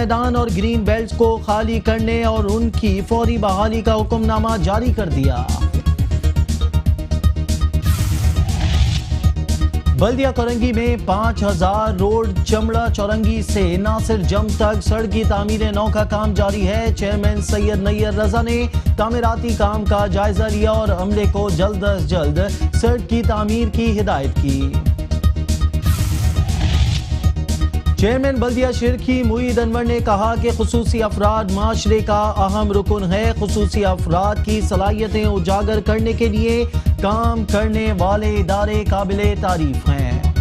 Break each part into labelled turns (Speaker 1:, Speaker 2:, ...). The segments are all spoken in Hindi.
Speaker 1: मैदान और ग्रीन बेल्ट को खाली करने और उनकी फौरी बहाली का हुक्मनामा जारी कर दिया। बल्दिया कोरंगी में 5000 रोड चमड़ा चौरंगी से नासिर जम तक सड़क की तामीर नौ का काम जारी है। चेयरमैन सैयद नैयर रजा ने तामीराती काम का जायजा लिया और अमले को जल्द अज जल्द सड़क की तामीर की हिदायत की। चेयरमैन बल्दिया शिरकी मुईद अनवर ने कहा कि खुसूसी अफराद माशरे का अहम रुकन है। खुसूसी अफराद की सलाहियतें उजागर करने के लिए काम करने वाले इदारे काबिले तारीफ हैं।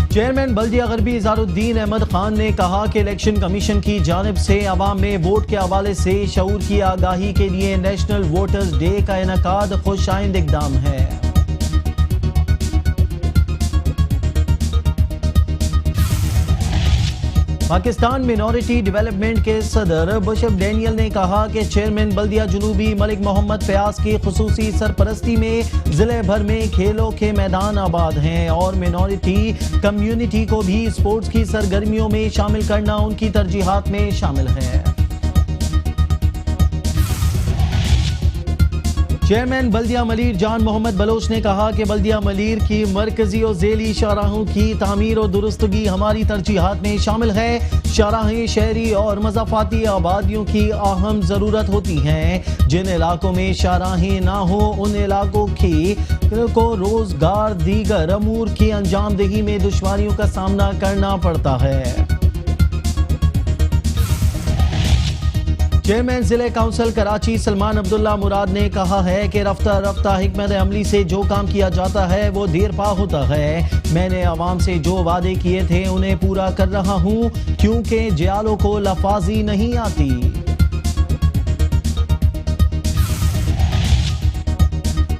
Speaker 1: चेयरमैन बल्दिया गरबी इज़ारुद्दीन अहमद खान ने कहा कि इलेक्शन कमीशन की जानिब से अवाम में वोट के हवाले से शऊर की आगाही के लिए नेशनल वोटर्स डे का इनेकाद खुशाइंद इक़दाम है। पाकिस्तान मिनॉरिटी डेवलपमेंट के सदर बशर डैनियल ने कहा कि चेयरमैन बल्दिया जुनूबी मलिक मोहम्मद फयाज की खुसूसी सरपरस्ती में जिले भर में खेलों के मैदान आबाद हैं और मिनॉरिटी कम्युनिटी को भी स्पोर्ट्स की सरगर्मियों में शामिल करना उनकी तरजीहात में शामिल है। चेयरमैन बल्दिया मलीर जान मोहम्मद बलोच ने कहा कि बल्दिया मलीर की मरकजी और झेली शाहराहों की तामीर और दुरुस्तगी हमारी तरजीहात में शामिल है। शाहराहें शहरी और मज़ाफाती आबादियों की अहम ज़रूरत होती हैं। जिन इलाकों में शाहराहें ना हो उन इलाकों को रोजगार दीगर अमूर की अंजामदेही में दुश्वारियों का सामना करना पड़ता है। चेयरमैन जिले काउंसिल कराची सलमान अब्दुल्ला मुराद ने कहा है कि रफ्ता रफ्ता हिकमत अमली से जो काम किया जाता है वो देर पा होता है। मैंने आवाम से जो वादे किए थे उन्हें पूरा कर रहा हूँ क्योंकि जियालों को लफाजी नहीं आती।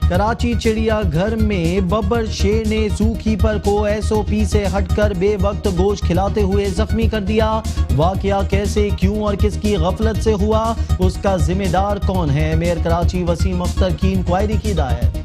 Speaker 1: कराची चिड़ियाघर में बब्बर शेर ने जू कीपर को एसओपी से हटकर बेवक्त गोश्त खिलाते हुए जख्मी कर दिया। वाकया कैसे, क्यों और किसकी गफलत से हुआ, उसका जिम्मेदार कौन है? मेयर कराची वसीम अख्तर की इंक्वायरी की हिदायत।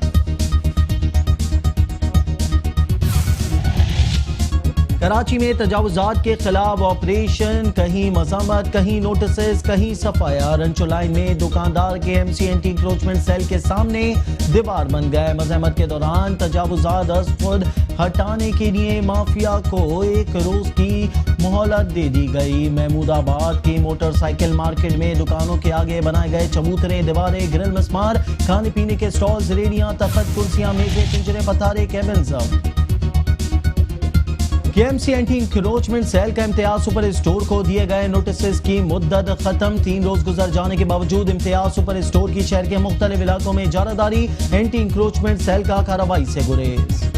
Speaker 1: कराची में तजावुजात के खिलाफ ऑपरेशन, कहीं मज़ामत, कहीं नोटिस, कहीं सफाया। रंचो लाइन में दुकानदार के एमसी एंटी इंक्रोचमेंट सेल के सामने दीवार बन गए। मज़ामत के दौरान तजावुजात खुद हटाने के लिए माफिया को 1 रोज की मोहलत दे दी गई। महमूदाबाद की मोटरसाइकिल मार्केट में दुकानों के आगे बनाए गए चबूतरे, दीवारें, ग्रिल, मिसमार, खाने पीने के स्टॉल्स, रेडियां, तख्त, कुर्सियां, मेजें, पिंजरे, पतारे, cabins. KMC anti encroachment cell का इम्तियाज सुपर स्टोर को दिए गए नोटिस की मुद्दत खत्म। 3 रोज गुजर जाने के बावजूद इम्तियाज सुपर स्टोर की शहर के मुख्तलिफ इलाकों में इजारादारी। एंटी इंक्रोचमेंट सेल का कार्रवाई से गुरेज।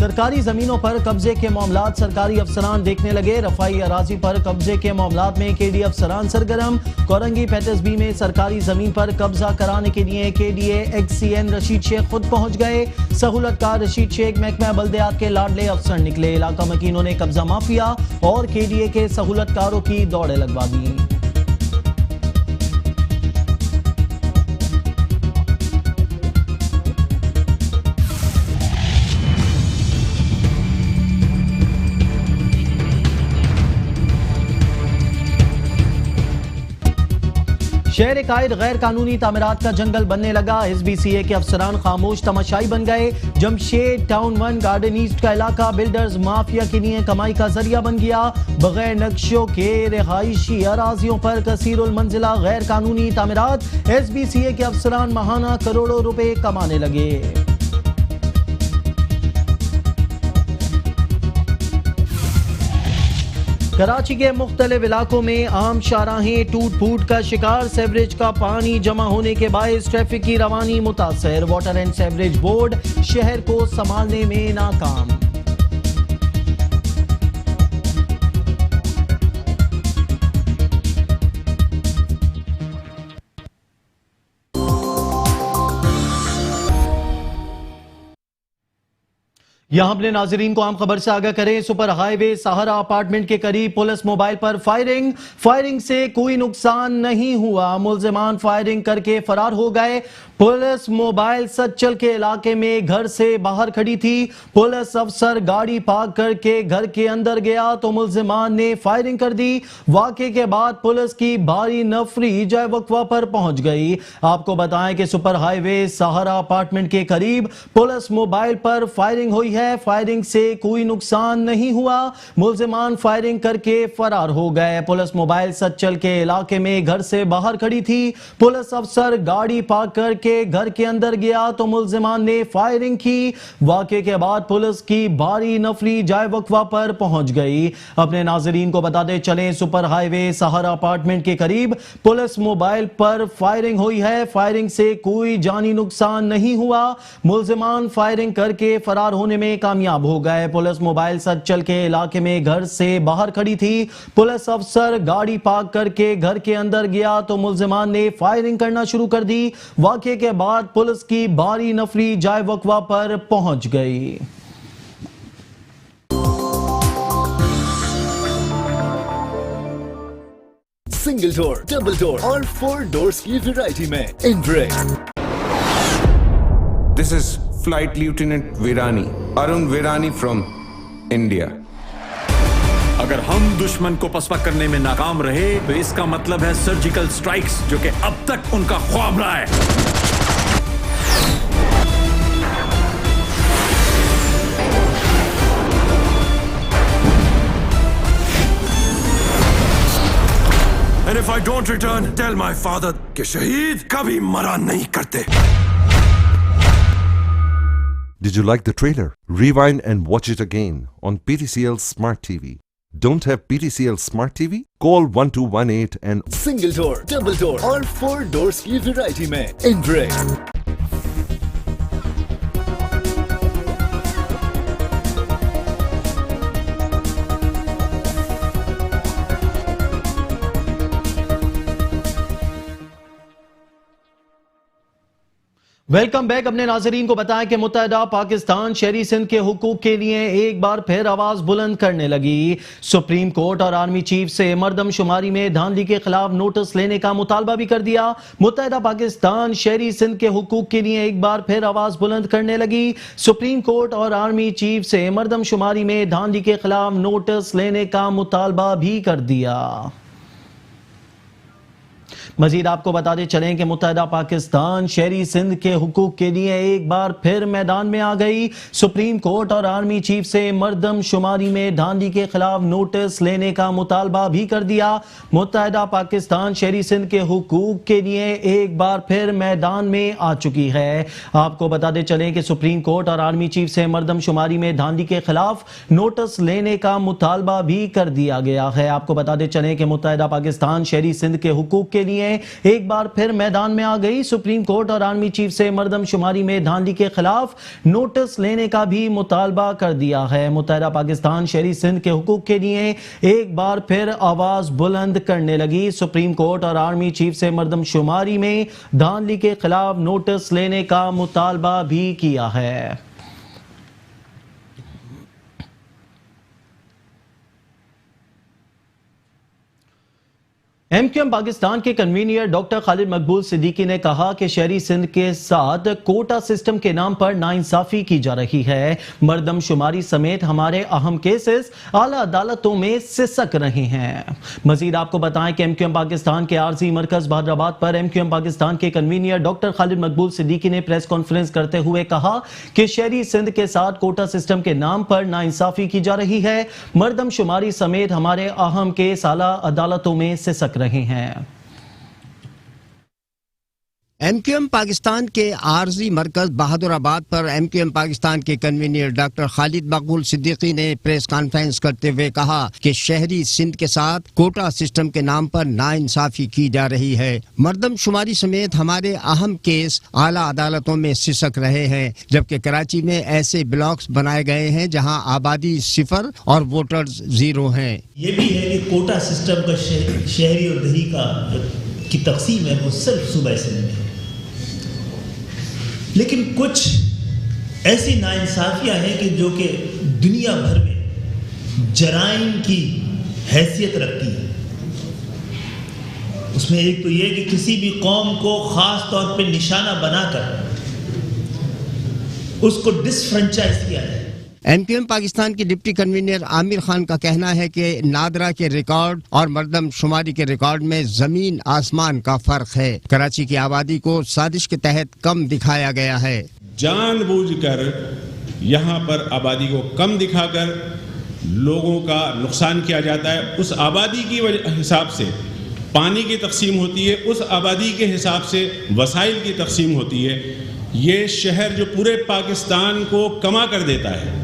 Speaker 1: सरकारी जमीनों पर कब्जे के मामलात सरकारी अफसरान देखने लगे। रफाई अराजी पर कब्जे के मामलात में केडी अफसरान सरगर्म। कोरंगी पैटर्स बी में सरकारी जमीन पर कब्जा कराने के लिए केडीए एक्सीएन रशीद शेख खुद पहुंच गए। सहूलतकार रशीद शेख महकमा बल्दियात के लाडले अफसर निकले। इलाका मकीनों ने कब्जा माफिया और केडीए के सहूलतकारों की दौड़े लगवा दी। शहर कायद गैर कानूनी तामीरात का जंगल बनने लगा। एसबीसीए के अफसरान खामोश तमाशाई बन गए। जमशेद टाउन 1 गार्डन ईस्ट का इलाका बिल्डर्स माफिया के लिए कमाई का जरिया बन गया। बगैर नक्शों के रिहायशी अराजियों पर कसीरुल मंजिला गैर कानूनी तामीरात। एसबीसीए के अफसरान माहाना करोड़ों रुपए कमाने लगे। कराची के मुख्तलिफ इलाकों में आम शाहराहें टूट फूट का शिकार। सेवरेज का पानी जमा होने के बायस ट्रैफिक की रवानी मुतासर। वाटर एंड सेवरेज बोर्ड शहर को संभालने में नाकाम। यहां अपने नाजरीन को आम खबर से आगाह करें। सुपर हाईवे सहारा अपार्टमेंट के करीब पुलिस मोबाइल पर फायरिंग से कोई नुकसान नहीं हुआ। मुल्जिमान फायरिंग करके फरार हो गए। पुलिस मोबाइल सच्चल के इलाके में घर से बाहर खड़ी थी। पुलिस अफसर गाड़ी पार्क करके घर के अंदर गया तो मुल्जिमान ने फायरिंग कर दी। वाकये के बाद पुलिस की भारी नफरी जय वक्फा पर पहुंच गई। आपको बताएं कि सुपर हाईवे सहारा अपार्टमेंट के करीब पुलिस मोबाइल पर फायरिंग हुई है। फायरिंग से कोई नुकसान नहीं हुआ। मुल्जिमान फायरिंग करके फरार हो गए। पुलिस मोबाइल सच्चल के इलाके में घर से बाहर खड़ी थी। पुलिस अफसर गाड़ी पार्क करके घर के अंदर गया तो मुल्जिमान ने फायरिंग की। वाकये के बाद पुलिस की भारी नफरी जाय वक्फा पर पहुंच गई। अपने नाजरीन को बताते चलें, सुपर हाईवे सहारा अपार्टमेंट के करीब पुलिस मोबाइल पर फायरिंग हुई है। फायरिंग से कोई जानी नुकसान नहीं हुआ। मुल्जिमान फायरिंग करके फरार होने में कामयाब हो गए। पुलिस मोबाइल सच्चल के इलाके में घर से बाहर खड़ी थी। पुलिस अफसर गाड़ी पार्क करके घर के अंदर गया तो मुल्जिमान ने फायरिंग करना शुरू कर दी। वाकये के बाद पुलिस की भारी नफरी जाय वक्फा पर पहुंच गई।
Speaker 2: सिंगल डोर, डबल डोर और 4 डोर्स की वैरायटी में इनब्रेक।
Speaker 3: This is Flight Lieutenant Virani, Arun Virani from India.
Speaker 4: अगर हम दुश्मन को पसपा करने में नाकाम रहे तो इसका मतलब है सर्जिकल स्ट्राइक्स, जो कि अब तक उनका ख्वाब रहा है। And if I don't return, tell my father कि शहीद कभी मरा नहीं करते।
Speaker 5: Did you like the trailer? Rewind and watch it again on PTCL Smart TV. Don't have PTCL Smart TV? Call 1218 and
Speaker 2: single door, double door और 4 डोर्स की वैरायटी में इनब्रेक।
Speaker 1: Welcome back. अपने नाजरीन को बताएं कि मुत्तहिदा पाकिस्तान शहरी सिंध के हुकूक के लिए एक बार फिर आवाज बुलंद करने लगी। सुप्रीम कोर्ट और आर्मी चीफ से मर्दमशुमारी में धांधली के खिलाफ नोटिस लेने का मुतालबा भी कर दिया। मुत्तहिदा पाकिस्तान शहरी सिंध के हुकूक के लिए एक बार फिर आवाज बुलंद करने लगी। सुप्रीम कोर्ट और आर्मी चीफ से मर्दमशुमारी में धांधली के खिलाफ नोटिस लेने का मुतालबा भी कर दिया। मजीद आपको बताते चलें कि मुत्तहिदा पाकिस्तान शहरी सिंध के हुकूक के लिए एक बार फिर मैदान में आ गई। सुप्रीम कोर्ट और आर्मी चीफ से मर्दमशुमारी में धांधली के खिलाफ नोटिस लेने का मुतालबा भी कर दिया। मुत्तहिदा पाकिस्तान शहरी सिंध के हुकूक के लिए एक बार फिर मैदान में आ चुकी है। आपको बताते चलें कि सुप्रीम कोर्ट और आर्मी चीफ से मर्दमशुमारी में धांधली के खिलाफ नोटिस लेने का मुतालबा भी कर दिया गया है। आपको बताते चलें कि मुत्तहिदा पाकिस्तान शहरी सिंध के हुकूक के लिए एक बार फिर मैदान में आ गई। सुप्रीम कोर्ट और आर्मी चीफ से मर्दमशुमारी में धांधली के खिलाफ नोटिस लेने का भी मुतालबा कर दिया है। मुत्तहिदा पाकिस्तान शहरी सिंध के हुकूक के लिए एक बार फिर आवाज बुलंद करने लगी। सुप्रीम कोर्ट और आर्मी चीफ से मर्दमशुमारी में धांधली के खिलाफ नोटिस लेने का मुतालबा भी किया है। एमक्यूएम पाकिस्तान के कन्वीनियर डॉक्टर खालिद मकबूल सिद्दीकी ने कहा कि शहरी सिंध के साथ कोटा सिस्टम के नाम पर नाइंसाफी की जा रही है। मर्दमशुमारी समेत हमारे अहम केसेस आला अदालतों में सिसक रहे हैं। मजीद आपको बताएं कि एमक्यूएम पाकिस्तान के आरजी मरकज बहादराबाद पर एमक्यूएम पाकिस्तान के कन्वीनियर डॉक्टर खालिद मकबूल सिद्दीकी ने प्रेस कॉन्फ्रेंस करते हुए कहा कि शहरी सिंध के साथ कोटा सिस्टम के नाम पर नाइंसाफी की जा रही है। मर्दमशुमारी समेत हमारे अहम केस आला अदालतों में सिसक रहे हैं।
Speaker 6: एमक्यूएम पाकिस्तान के आरजी मरकज बहादुराबाद पर एमक्यूएम पाकिस्तान के कन्वीनर डॉक्टर खालिद मकबूल सिद्दीकी ने प्रेस कॉन्फ्रेंस करते हुए कहा कि शहरी सिंध के साथ कोटा सिस्टम के नाम पर नाइंसाफी की जा रही है। मर्दमशुमारी समेत हमारे अहम केस आला अदालतों में सिसक रहे हैं, जबकि कराची में ऐसे ब्लॉक्स बनाए गए हैं जहां आबादी 0 और वोटर्स 0 हैं।
Speaker 7: ये भी है कि कोटा सिस्टम का शहरी और दही की तकसीम है वो सिर्फ सूबा सिंध में है, लेकिन कुछ ऐसी नाइंसाफियां हैं कि जो कि दुनिया भर में जराइम की हैसियत रखती है। उसमें एक तो ये कि किसी भी कौम को ख़ास तौर पे निशाना बनाकर उसको डिसफ्रेंचाइज किया जाए।
Speaker 6: एमक्यूएम पाकिस्तान के डिप्टी कन्वीनर आमिर खान का कहना है कि नादरा के रिकॉर्ड और मर्दमशुमारी के रिकॉर्ड में जमीन आसमान का फर्क है। कराची की आबादी को साजिश के तहत कम दिखाया गया है।
Speaker 8: जानबूझकर यहाँ पर आबादी को कम दिखाकर लोगों का नुकसान किया जाता है। उस आबादी की हिसाब से पानी की तकसीम होती है, उस आबादी के हिसाब से वसाइल की तकसीम होती है। ये शहर जो पूरे पाकिस्तान को कमा कर देता है,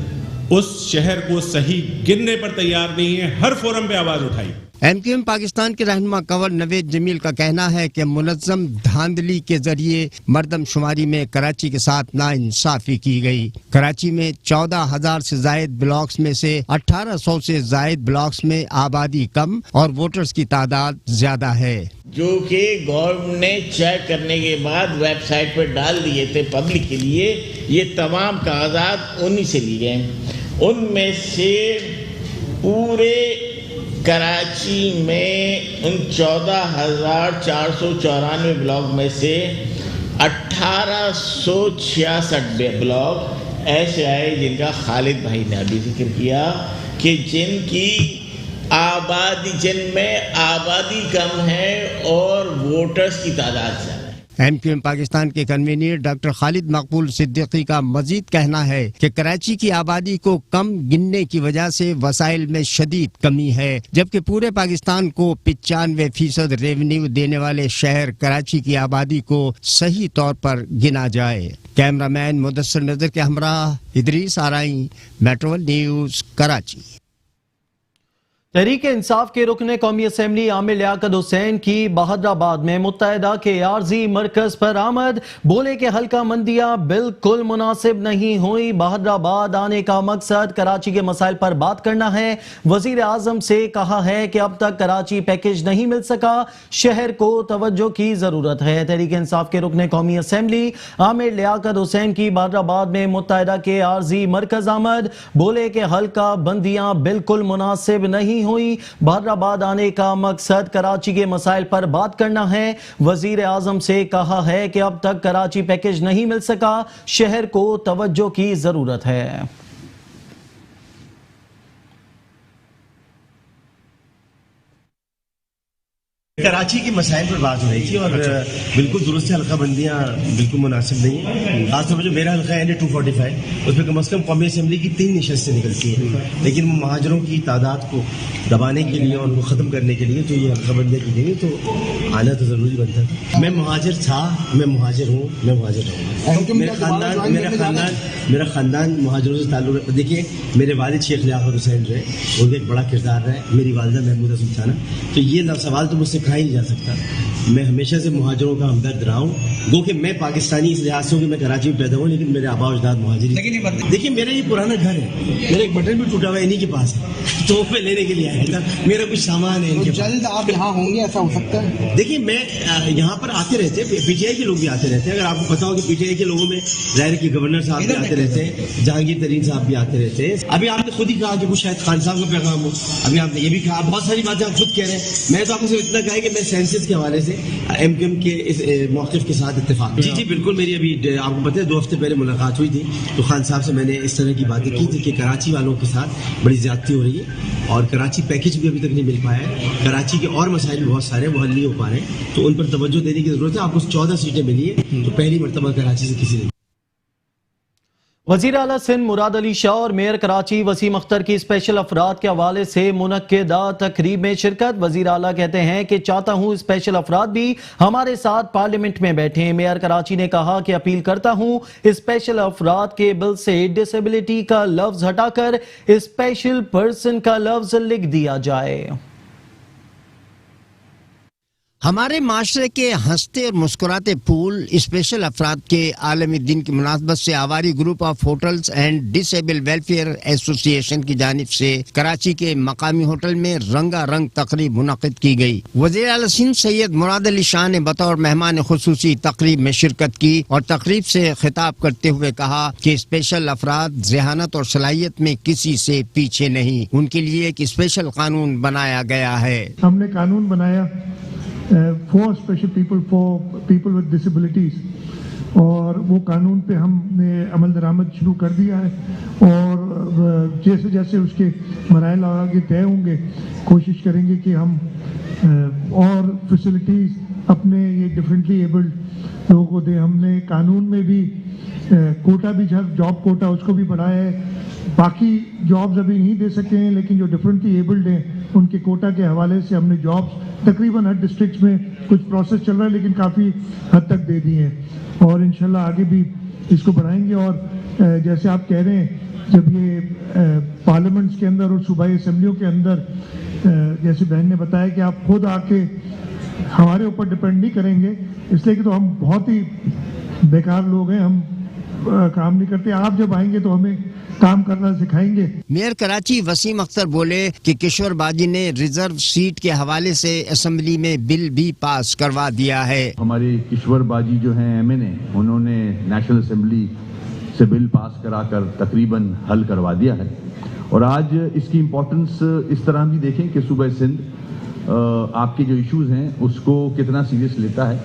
Speaker 8: उस शहर को सही गिनने पर तैयार नहीं है। हर फोरम पे आवाज उठाई।
Speaker 6: एमक्यूएम पाकिस्तान के रहनुमा कंवर नवेद जमील का कहना है कि मुनज़्ज़म धांधली के जरिए मर्दमशुमारी में कराची के साथ नाइंसाफी की गई। कराची में 14,000 से जायद ब्लॉक्स में से 1800 से जायद ब्लॉक्स में आबादी कम और वोटर्स की तादाद ज्यादा है,
Speaker 9: जो कि गवर्नमेंट ने चेक करने के बाद वेबसाइट पर डाल दिए थे पब्लिक के लिए। ये तमाम कागजात उन्हीं से लिए गए। उनमें से पूरे कराची में उन 14,494 ब्लॉक में से 1866 ब्लॉक ऐसे आए जिनका खालिद भाई ने अभी जिक्र किया कि जिनमें आबादी कम है और वोटर्स की तादाद ज़्यादा है।
Speaker 6: एमक्यूएम पाकिस्तान के कन्वीनर डॉक्टर खालिद मकबूल सिद्दीकी का मजीद कहना है कि कराची की आबादी को कम गिनने की वजह से वसाइल में शदीद कमी है, जबकि पूरे पाकिस्तान को 95% रेवेन्यू देने वाले शहर कराची की आबादी को सही तौर पर गिना जाए। कैमरामैन मुदस्सिर नजर के हमराह इदरीस आराई, मेट्रो न्यूज, कराची।
Speaker 1: तहरीक इंसाफ के रुकने कौमी असम्बली आमिर लियाकत हुसैन की बहादराबाद में मुत्तहिदा के आरजी मरकज पर आमद। बोले कि हल्का मंदियां बिल्कुल मुनासिब नहीं हुई। बहादराबाद आने का मकसद कराची के मसाइल पर बात करना है। वजीर आजम से कहा है कि अब तक कराची पैकेज नहीं मिल सका, शहर को तवज्जो की जरूरत है। तहरीक इंसाफ के रुकने कौमी असम्बली आमिर लियाकत हुसैन की बहादराबाद में मुत्तहिदा के आरजी मरकज आमद। बोले कि हल्का बंदियां बिल्कुल मुनासिब नहीं हुई। बहादराबाद आने का मकसद कराची के मसाइल पर बात करना है। वजीर आजम से कहा है कि अब तक कराची पैकेज नहीं मिल सका, शहर को तवज्जो की जरूरत है।
Speaker 10: कराची के मसाइल पर बात हो रही थी और बिल्कुल दुरुस्त हल्का बंदियाँ बिल्कुल मुनासिब नहीं है। खासतौर पर जो मेरा हल्का है 245, उसमें कम से कम कौमी असम्बली की 3 नशस्तें निकलती हैं, लेकिन महाजरों की तादाद को दबाने के लिए और उनको ख़त्म करने के लिए तो ये हल्का बंदियाँ की गई, तो आना तो ज़रूरी बनता था। मैं मुहाजिर था, मैं मुहाजिर हूँ, मैं मुहाजिर रहूँगा। मेरा ख़ानदान मुहाजिरों से ताल्लुक़। देखिए, मेरे वालिद शेख लियाकत हुसैन रहे, उनका एक बड़ा किरदार रहा है, मेरी वालिदा महमूदा सुल्ताना। तो ये सवाल तो मुझसे कहा ही नहीं जा सकता। मैं हमेशा से मुहाजिरों का हमदर्द रहा हूँ। गो कि मैं पाकिस्तानी इस लिहाज से हूँ कि मैं कराची में पैदा हूँ, लेकिन मेरे आबा अजदाद मुहाजिर। देखिए, मेरा ये पुराना घर है, मेरा एक बटन भी टूटा हुआ इन्हीं के पास है, तोहफे लेने के लिए आया था। मेरा कुछ सामान है इनके। जल्द आप यहाँ होंगे, ऐसा हो सकता है? देखिए, मैं यहाँ पर आते रहते हैं, पीटीआई के लोग भी आते रहते हैं। अगर आपको पता हो कि पीटीआई के लोगों में ज़ाहिर की गवर्नर साहब भी आते रहते हैं, जहांगीर तरीन साहब भी आते रहते हैं। अभी आपने खुद ही कहा कि वो शायद खान साहब का पैगाम हो। अभी आपने ये भी कहा, बहुत सारी बातें आप खुद कह रहे हैं। मैं तो आपको सिर्फ इतना कहा कि मैं सेंसस के हवाले से एमक्यूएम के इस मौक़िफ़ के साथ इत्तेफाक। जी बिल्कुल, मेरी अभी आपको पता है 2 हफ्ते पहले मुलाकात हुई थी, तो खान साहब से मैंने इस तरह की बातें की थी कि कराची वालों के साथ बड़ी ज़्यादती हो रही है और कराची पैकेज भी अभी तक नहीं मिल पाया है। कराची के और मसाइल भी बहुत सारे वो हल नहीं हो पा रहे हैं, तो उन पर तवज्जो देने की ज़रूरत है। आपको 14 सीटें मिली है, तो पहली मरतबा कराची से किसी ने।
Speaker 1: वज़ीर आला सिंध मुराद अली शाह और मेयर कराची वसीम अख्तर की स्पेशल अफराद के हवाले से मुनक्किदा तकरीब में शिरकत। वज़ीर आला कहते हैं कि चाहता हूँ स्पेशल अफराद भी हमारे साथ पार्लियामेंट में बैठे। मेयर कराची ने कहा कि अपील करता हूँ स्पेशल अफराद के बिल से डिसेबिलिटी का लफ्ज हटाकर स्पेशल पर्सन का लफ्ज लिख दिया जाए।
Speaker 6: हमारे माशरे के हंसते और मुस्कुराते फूल स्पेशल अफराद के आलमी दिन की मुनासबत से आवारी group of hotels and disable welfare association की जानिब से कराची के मकामी होटल में रंगारंग तकरीब मुनक़िद की गई। वज़ीर आला सिंध सैयद मुराद अली शाह ने बतौर मेहमान खुसूसी तकरीब में शिरकत की और तकरीब से खिताब करते हुए कहा कि स्पेशल अफराद ज़हानत और सलाहियत में किसी से पीछे नहीं, उनके लिए एक स्पेशल कानून बनाया गया है।
Speaker 11: हमने कानून बनाया for special people, for people with disabilities, और वो कानून पे हमने अमल दरामद शुरू कर दिया है और जैसे जैसे उसके मराइल आगे तय होंगे कोशिश करेंगे कि हम और फैसिलिटीज़ अपने ये डिफरेंटली एबल्ड लोगों को दें। हमने कानून में भी कोटा भी, जॉब कोटा उसको भी बढ़ाया है। बाकी जॉब्स अभी नहीं दे सके हैं, लेकिन जो डिफरेंटली एबल्ड हैं उनके कोटा के हवाले से हमने जॉब्स तकरीबन हर डिस्ट्रिक्ट में, कुछ प्रोसेस चल रहा है लेकिन काफ़ी हद तक दे दिए हैं और इंशाल्लाह आगे भी इसको बढ़ाएंगे। और जैसे आप कह रहे हैं, जब ये पार्लियामेंट्स के अंदर और सूबाई असम्बलियों के अंदर, जैसे बहन ने बताया कि आप खुद आके हमारे ऊपर डिपेंड नहीं करेंगे, इसलिए कि तो हम बहुत ही बेकार लोग हैं, हम काम नहीं करते। आप जब आएंगे तो हमें काम करना सिखाएंगे।
Speaker 6: मेयर कराची वसीम अख्तर बोले कि किशोर बाजी ने रिजर्व सीट के हवाले से असेंबली में बिल भी पास करवा दिया है।
Speaker 12: हमारे किशोर बाजी जो हैं एमएनए, उन्होंने नेशनल असेंबली से बिल पास कराकर तकरीबन हल करवा दिया है और आज इसकी इम्पोर्टेंस इस तरह भी देखें कि सूबा सिंध आपके जो इश्यूज हैं उसको कितना सीरियस लेता है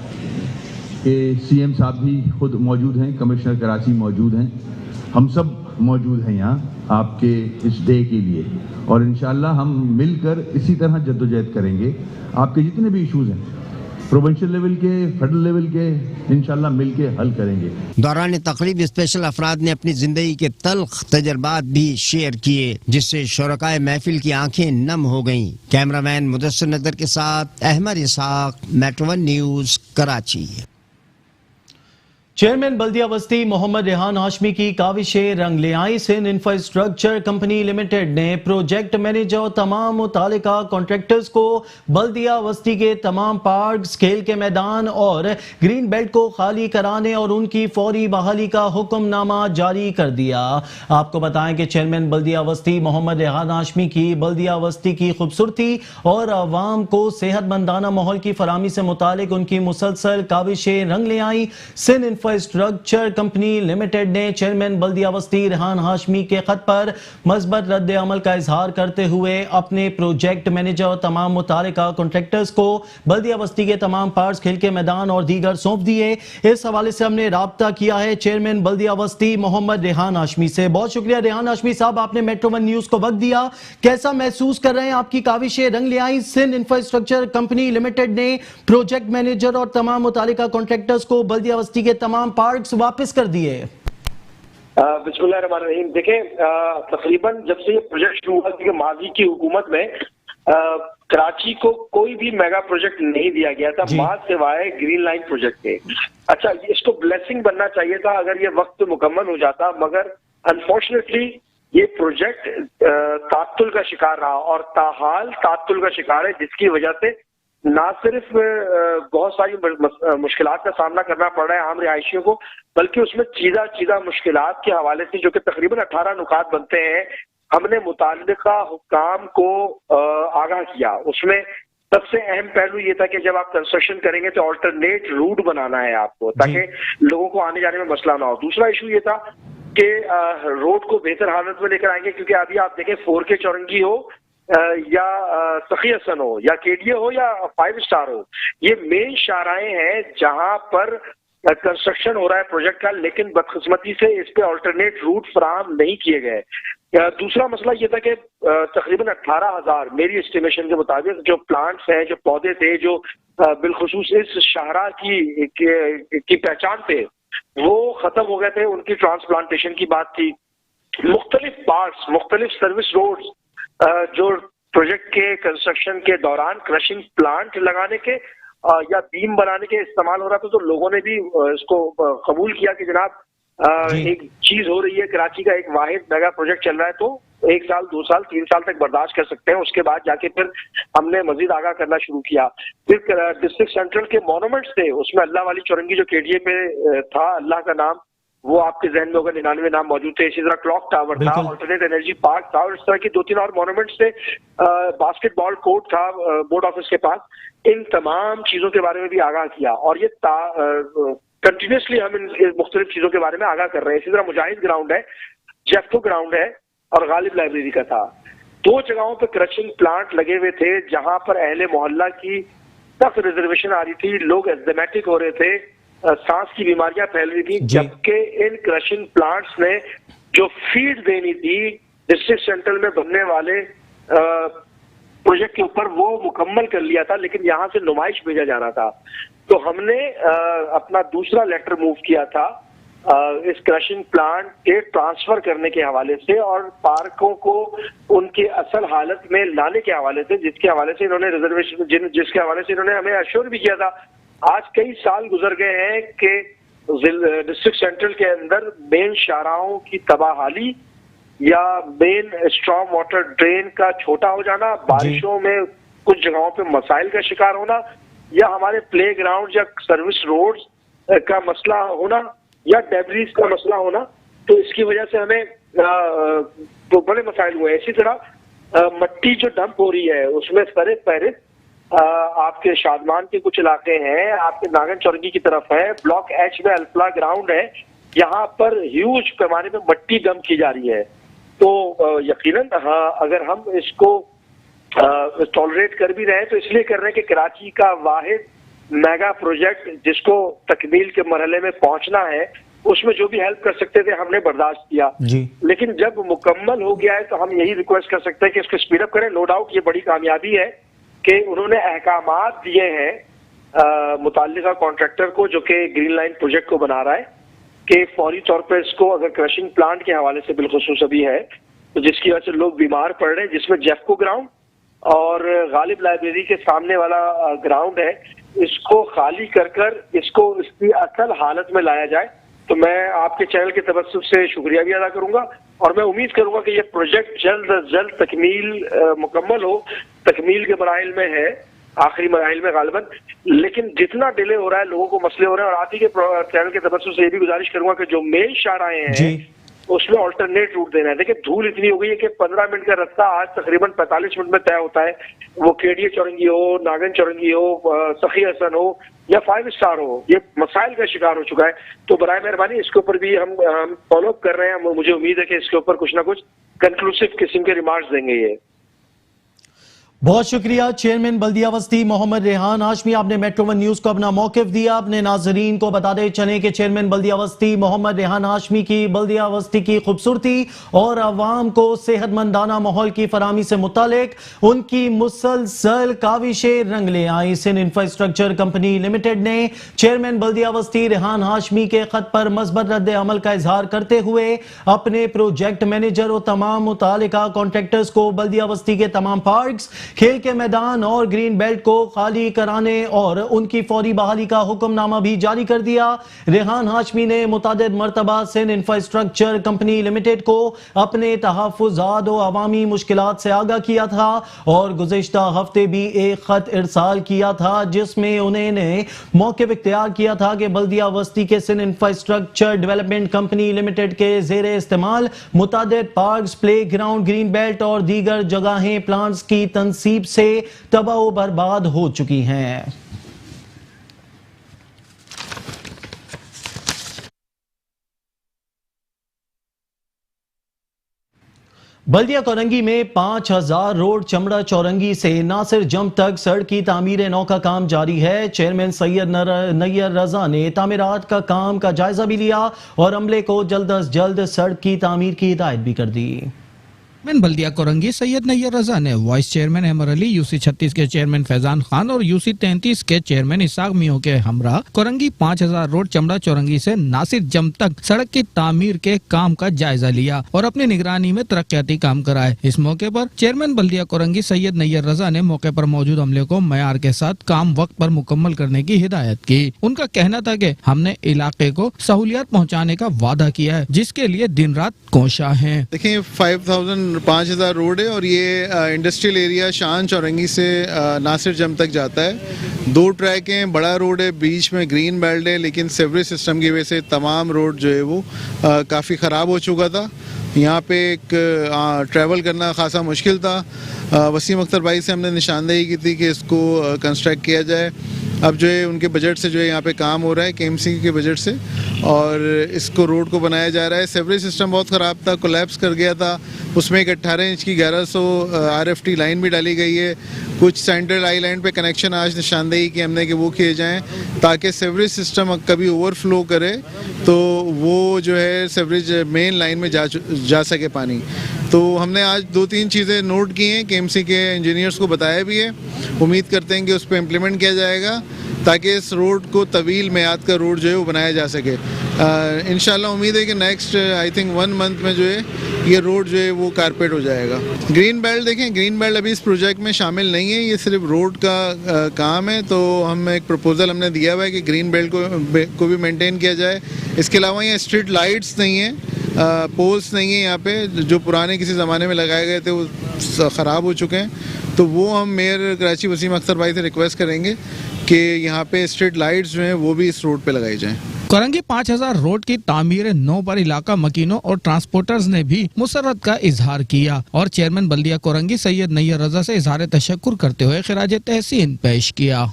Speaker 12: कि सीएम साहब भी खुद मौजूद हैं, कमिश्नर कराची मौजूद हैं, हम सब मौजूद हैं यहाँ आपके इस डे के लिए और इंशाल्लाह हम मिलकर इसी तरह जद्दोजहद करेंगे। आपके जितने भी इश्यूज हैं प्रोविंशियल लेवल के, फेडरल लेवल के, इंशाल्लाह मिलके हल करेंगे।
Speaker 6: दौरान तकरीब स्पेशल अफराद ने अपनी जिंदगी के तल्ख तजर्बात भी शेयर किए, जिससे शुरकाए महफिल की आंखें नम हो गईं। कैमरामैन मुदस्सिर नदर के साथ अहमद इसहाक, मेट्रो 1 न्यूज, कराची।
Speaker 1: चेयरमैन बल्दिया बस्ती मोहम्मद रेहान हाशमी की काविशें रंग ले आई। सिंध इंफ्रास्ट्रक्चर कंपनी लिमिटेड ने प्रोजेक्ट मैनेजर और तमाम मुतालिका कॉन्ट्रैक्टर्स को बल्दिया बस्ती के तमाम पार्क, खेल के मैदान और ग्रीन बेल्ट को खाली कराने और उनकी फौरी बहाली का हुक्मनामा जारी कर दिया। आपको बताएं कि चेयरमैन बल्दिया बस्ती मोहम्मद रेहान हाशमी की बल्दिया बस्ती की खूबसूरती और आवाम को सेहतमंदाना माहौल की फराहमी से मुतालिक उनकी मुसलसल काविशें रंग ले आई। सिंध इंफ्रास्ट्रक्चर कंपनी लिमिटेड ने चेयरमैन बल्दिया बस्ती रेहान हाशमी के खत पर मस्बत रद्द अमल का इजहार करते हुए अपने प्रोजेक्ट मैनेजर और तमाम मुतालिका कॉन्ट्रैक्टर्स को बल्दिया बस्ती के तमाम पार्क, खेल के मैदान और दीगर सौंप दिए। इस हवाले से हमने राब्ता किया है चेयरमैन बल्दिया बस्ती मोहम्मद रेहान हाशमी से। बहुत शुक्रिया रेहान हाशमी साहब, आपने मेट्रो 1 न्यूज को वक्त दिया। कैसा महसूस कर रहे हैं? आपकी काविशें रंग ले आई। सिंध इंफ्रास्ट्रक्चर कंपनी लिमिटेड ने प्रोजेक्ट मैनेजर और तमाम मुतालिका कॉन्ट्रैक्टर्स को बल्दिया बस्ती के तमाम पार्क्स वापस कर दिए।
Speaker 13: बिस्मिल्लाहिर्रहमानिर्रहीम। देखें, तकरीबन जब से ये प्रोजेक्ट शुरू हुआ कि माजी की हुकूमत में कराची को कोई भी मेगा प्रोजेक्ट नहीं दिया गया था मां सिवाय ग्रीन लाइन प्रोजेक्ट के। अच्छा, इसको ब्लेसिंग बनना चाहिए था अगर ये वक्त मुकम्मल हो जाता, मगर अनफॉर्चुनेटली ये प्रोजेक्ट तात्तुल का शिकार रहा और ताहाल तात्तुल का शिकार है, जिसकी वजह से ना सिर्फ बहुत सारी मुश्किलात का सामना करना पड़ रहा है आम रिहायशियों को, बल्कि उसमें चीज़ा मुश्किलात के हवाले से जो कि तकरीबन 18 नुकात बनते हैं, हमने मुताल्लिका हुक्काम को आगाह किया। उसमें सबसे अहम पहलू ये था कि जब आप कंस्ट्रक्शन करेंगे तो ऑल्टरनेट रूट बनाना है आपको, ताकि लोगों को आने जाने में मसला ना हो। दूसरा इशू ये था कि रोड को बेहतर हालत में लेकर आएंगे, क्योंकि अभी आप देखें 4K चौरंगी हो या सखी हसन हो या केडीए हो या 5 स्टार हो, ये मेन शाहराहें हैं जहां पर कंस्ट्रक्शन हो रहा है प्रोजेक्ट का, लेकिन बदकिस्मती से इस पे अल्टरनेट रूट फराहम नहीं किए गए। दूसरा मसला ये था कि तकरीबन 18,000 मेरी एस्टिमेशन के मुताबिक जो प्लांट्स हैं, जो पौधे थे, जो बिलखुसूस इस शाहरा की पहचान थे, वो खत्म हो गए थे। उनकी ट्रांसप्लांटेशन की बात थी। मुख्तलिफ पार्ट्स, मुख्तलिफ सर्विस रोड्स जो प्रोजेक्ट के कंस्ट्रक्शन के दौरान क्रशिंग प्लांट लगाने के या बीम बनाने के इस्तेमाल हो रहा था, तो लोगों ने भी इसको कबूल किया कि जनाब एक चीज हो रही है, कराची का एक वाहिद मेगा प्रोजेक्ट चल रहा है, तो 1 साल, 2 साल, 3 साल तक बर्दाश्त कर सकते हैं। उसके बाद जाके फिर हमने मजीद आगाह करना शुरू किया। फिर डिस्ट्रिक्ट सेंट्रल के मॉन्यूमेंट्स थे, उसमें अल्लाह वाली चौरंगी जो केडीए पे था, अल्लाह का नाम वो आपके जहन में होगा, 99 नाम मौजूद थे। इसी तरह क्लॉक टावर था, ऑल्टरनेट एनर्जी पार्क था, और इस तरह की 2-3 और मॉन्यूमेंट्स थे। बास्केटबॉल कोर्ट था बोर्ड ऑफिस के पास। इन तमाम चीजों के बारे में भी आगाह किया, और ये कंटिन्यूसली हम इन मुख्तलिफ चीजों के बारे में आगाह कर रहे हैं। इसी तरह मुजाहिद ग्राउंड है, जेफको ग्राउंड है, और गालिब लाइब्रेरी का था। 2 जगहों पर क्रशिंग प्लांट लगे हुए थे जहां पर अहले मोहल्ला की सख्त रिजर्वेशन आ रही थी, लोग एस्थमेटिक हो रहे थे, सांस की बीमारियां फैल रही थी, जबकि इन क्रशिंग प्लांट्स ने जो फीड देनी थी डिस्ट्रिक्ट सेंट्रल में बनने वाले प्रोजेक्ट के ऊपर वो मुकम्मल कर लिया था, लेकिन यहाँ से नुमाइश भेजा जा रहा था। तो हमने अपना दूसरा लेटर मूव किया था इस क्रशिंग प्लांट के ट्रांसफर करने के हवाले से, और पार्कों को उनके असल हालत में लाने के हवाले से, जिसके हवाले से इन्होंने रिजर्वेशन जिसके हवाले से इन्होंने हमें अश्योर भी किया था। आज कई साल गुजर गए हैं कि डिस्ट्रिक्ट सेंट्रल के अंदर मेन शाहराहों की तबाहाली या मेन स्ट्रॉम वाटर ड्रेन का छोटा हो जाना, बारिशों में कुछ जगहों पे मसाइल का शिकार होना, या हमारे प्ले ग्राउंड या सर्विस रोड्स का मसला होना, या डेब्रीज का मसला होना, तो इसकी वजह से हमें तो बड़े मसाइल हुए। इसी तरह मट्टी जो डंप हो रही है उसमें फहरिस्त आपके शादमान के कुछ इलाके हैं, आपके नागन चौरंगी की तरफ है, ब्लॉक एच में अल्फला ग्राउंड है, यहाँ पर ह्यूज पैमाने में मट्टी डंप की जा रही है। तो यकीनन हाँ, अगर हम इसको टॉलरेट कर भी रहे हैं तो इसलिए कर रहे हैं कि कराची का वाहिद मेगा प्रोजेक्ट जिसको तकमील के मरहले में पहुंचना है, उसमें जो भी हेल्प कर सकते थे हमने बर्दाश्त किया। लेकिन जब मुकम्मल हो गया है तो हम यही रिक्वेस्ट कर सकते हैं कि इसको स्पीड अप करें। नो डाउट ये बड़ी कामयाबी है कि उन्होंने अहकामात दिए हैं मुताल्लिका कॉन्ट्रैक्टर को जो कि ग्रीन लाइन प्रोजेक्ट को बना रहा है, कि फौरी तौर पर इसको अगर क्रशिंग प्लांट के हवाले से बिलखुसूस अभी है तो जिसकी वजह से लोग बीमार पड़ रहे हैं, जिसमें जेफको ग्राउंड और गालिब लाइब्रेरी के सामने वाला ग्राउंड है, इसको खाली कर इसको इसकी असल हालत में लाया जाए। तो मैं आपके चैनल के तबस्सुम से शुक्रिया भी अदा करूंगा, और मैं उम्मीद करूंगा कि ये प्रोजेक्ट जल्द अज जल्द तकमील मुकम्मल हो। तकमील के मराहिल में है, आखिरी मराहिल में गालिबन, लेकिन जितना डिले हो रहा है, लोगों को मसले हो रहे हैं। और आप ही के चैनल के तबस्सुम से ये भी गुजारिश करूंगा कि जो मेन शाहराहें हैं उसमें अल्टरनेट रूट देना है। देखिए धूल इतनी हो गई है कि 15 मिनट का रास्ता आज तकरीबन 45 मिनट में तय होता है, वो केडीए चौरंगी हो, नागन चौरंगी हो, सखी हसन हो या 5 स्टार हो, ये मसाइल का शिकार हो चुका है। तो बराए मेहरबानी इसके ऊपर भी हम फॉलो अप कर रहे हैं। मुझे उम्मीद है कि इसके ऊपर कुछ ना कुछ कंक्लूसिव किस्म के रिमार्क्स देंगे ये।
Speaker 1: बहुत शुक्रिया चेयरमैन बल्दिया वस्ती मोहम्मद रेहान हाशमी, आपने मेट्रो वन न्यूज को अपना मौकिफ दिया। अपने नाजरीन को बताते चले कि चेयरमैन बल्दिया वस्ती मोहम्मद रेहान हाशमी की बल्दिया वस्ती की खूबसूरती और आवाम को सेहतमंदाना माहौल की फराहमी से मुतालिक उनकी मुसलसल काविशें रंग ले आई। सिंध इंफ्रास्ट्रक्चर कंपनी लिमिटेड ने चेयरमैन बल्दिया वस्ती रेहान हाशमी के खत पर मस्बत रद्द अमल का इजहार करते हुए अपने प्रोजेक्ट मैनेजर और तमाम मुतालिका कॉन्ट्रैक्टर्स को बल्दिया वस्ती के तमाम पार्क्स, खेल के मैदान और ग्रीन बेल्ट को खाली कराने और उनकी फौरी बहाली का हुक्मनामा भी जारी कर दिया। रेहान हाशमी ने मुतादिद मरतबा सिंध इंफ्रास्ट्रक्चर कंपनी लिमिटेड को अपने तहफ़्फ़ुज़ात और अवामी मुश्किलात से आगाह किया था और गुज़िश्ता हफ्ते भी एक खत इरसाल किया था जिसमें उन्होंने मौक़िफ़ इख्तियार किया था कि बल्दिया वस्ती के Sindh infrastructure development company limited के ज़ेरे इस्तेमाल मुतादिद parks, playground, green belt और दीगर जगहें प्लांट्स की तनसीब से तबाह व बर्बाद हो चुकी हैं। बल्दिया चौरंगी में 5000 रोड चमड़ा चौरंगी से नासिर जंप तक सड़क की तामीर नौ का काम जारी है। चेयरमैन सैयद नैयर रजा ने तामीरात का काम का जायजा भी लिया और अमले को जल्द अज जल्द सड़क की तामीर की हिदायत भी कर दी।
Speaker 14: चेयरमैन बल्दिया कोरंगी सैयद नैयर रजा ने vice chairman Ahmar Ali, UC 36 के चेयरमैन फैजान खान और यूसी 33 के चेयरमैन इसाक मियों के हमरा कोरंगी 5000 रोड चमड़ा चौरंगी से नासिर जम तक सड़क की तामीर के काम का जायजा लिया और अपनी निगरानी में तरक्याती काम कराए। इस मौके पर चेयरमैन बल्दिया कोरंगी सैयद नैयर रजा ने मौके पर मौजूद अमले को मयार के साथ काम वक्त पर मुकम्मल करने की हिदायत की। उनका कहना था कि हमने इलाके को सहूलियात पहुँचाने का वादा किया है जिसके लिए दिन रात कोशा है।
Speaker 15: देखिए 5000 5000 रोड है और ये इंडस्ट्रियल एरिया शान चौरंगी से नासिर जम तक जाता है। 2 ट्रैक हैं, बड़ा रोड है, बीच में ग्रीन बेल्ट है, लेकिन सीवरेज सिस्टम की वजह से तमाम रोड जो है वो काफ़ी ख़राब हो चुका था। यहाँ पे एक ट्रैवल करना खासा मुश्किल था। वसीम अख्तर भाई से हमने निशानदेही की थी कि इसको कंस्ट्रक्ट किया जाए। अब जो है उनके बजट से जो है यहाँ पे काम हो रहा है, केएमसी के बजट से, और इसको रोड को बनाया जा रहा है। सेवरेज सिस्टम बहुत ख़राब था, कोलैप्स कर गया था। उसमें एक 18 इंच की 1100 RFT लाइन भी डाली गई है। कुछ सेंट्रल आइलैंड पे कनेक्शन आज निशानदेही की हमने कि वो किए जाएं ताकि सेवरेज सिस्टम कभी ओवरफ्लो करे तो वो जो है सेवरेज मेन लाइन में जा सके पानी। तो हमने आज 2-3 चीज़ें नोट की हैं, केएमसी के इंजीनियर्स को बताया भी है। उम्मीद करते हैं कि उस पर इम्प्लीमेंट किया जाएगा ताकि इस रोड को तवील मियाद का रोड जो है वो बनाया जा सके। इंशाल्लाह उम्मीद है कि नेक्स्ट आई थिंक 1 मंथ में जो है ये रोड जो है वो कारपेट हो जाएगा। ग्रीन बेल्ट देखें, ग्रीन बेल्ट अभी इस प्रोजेक्ट में शामिल नहीं है, ये सिर्फ रोड का काम है। तो हम एक प्रपोजल हमने दिया हुआ है कि ग्रीन बेल्ट को भी मेंटेन किया जाए। इसके अलावा यहाँ स्ट्रीट लाइट्स नहीं है, पोल्स नहीं है यहाँ पे, जो पुराने किसी ज़माने में लगाए गए थे वो ख़राब हो चुके हैं। तो वो हम मेयर कराची वसीम अख्तर भाई से रिक्वेस्ट करेंगे कि यहाँ पे स्ट्रीट लाइट्स जो हैं वो भी इस रोड पे लगाई जाएं।
Speaker 14: कोरंगी 5000 रोड की तामीर 9 पर इलाका मकीनों और ट्रांसपोर्टर्स ने भी मुसर्रत का इजहार किया और चेयरमैन बल्दिया कोरंगी सैयद नैयर रजा से इजहार तशक्कुर करते हुए खिराज तहसीन पेश किया।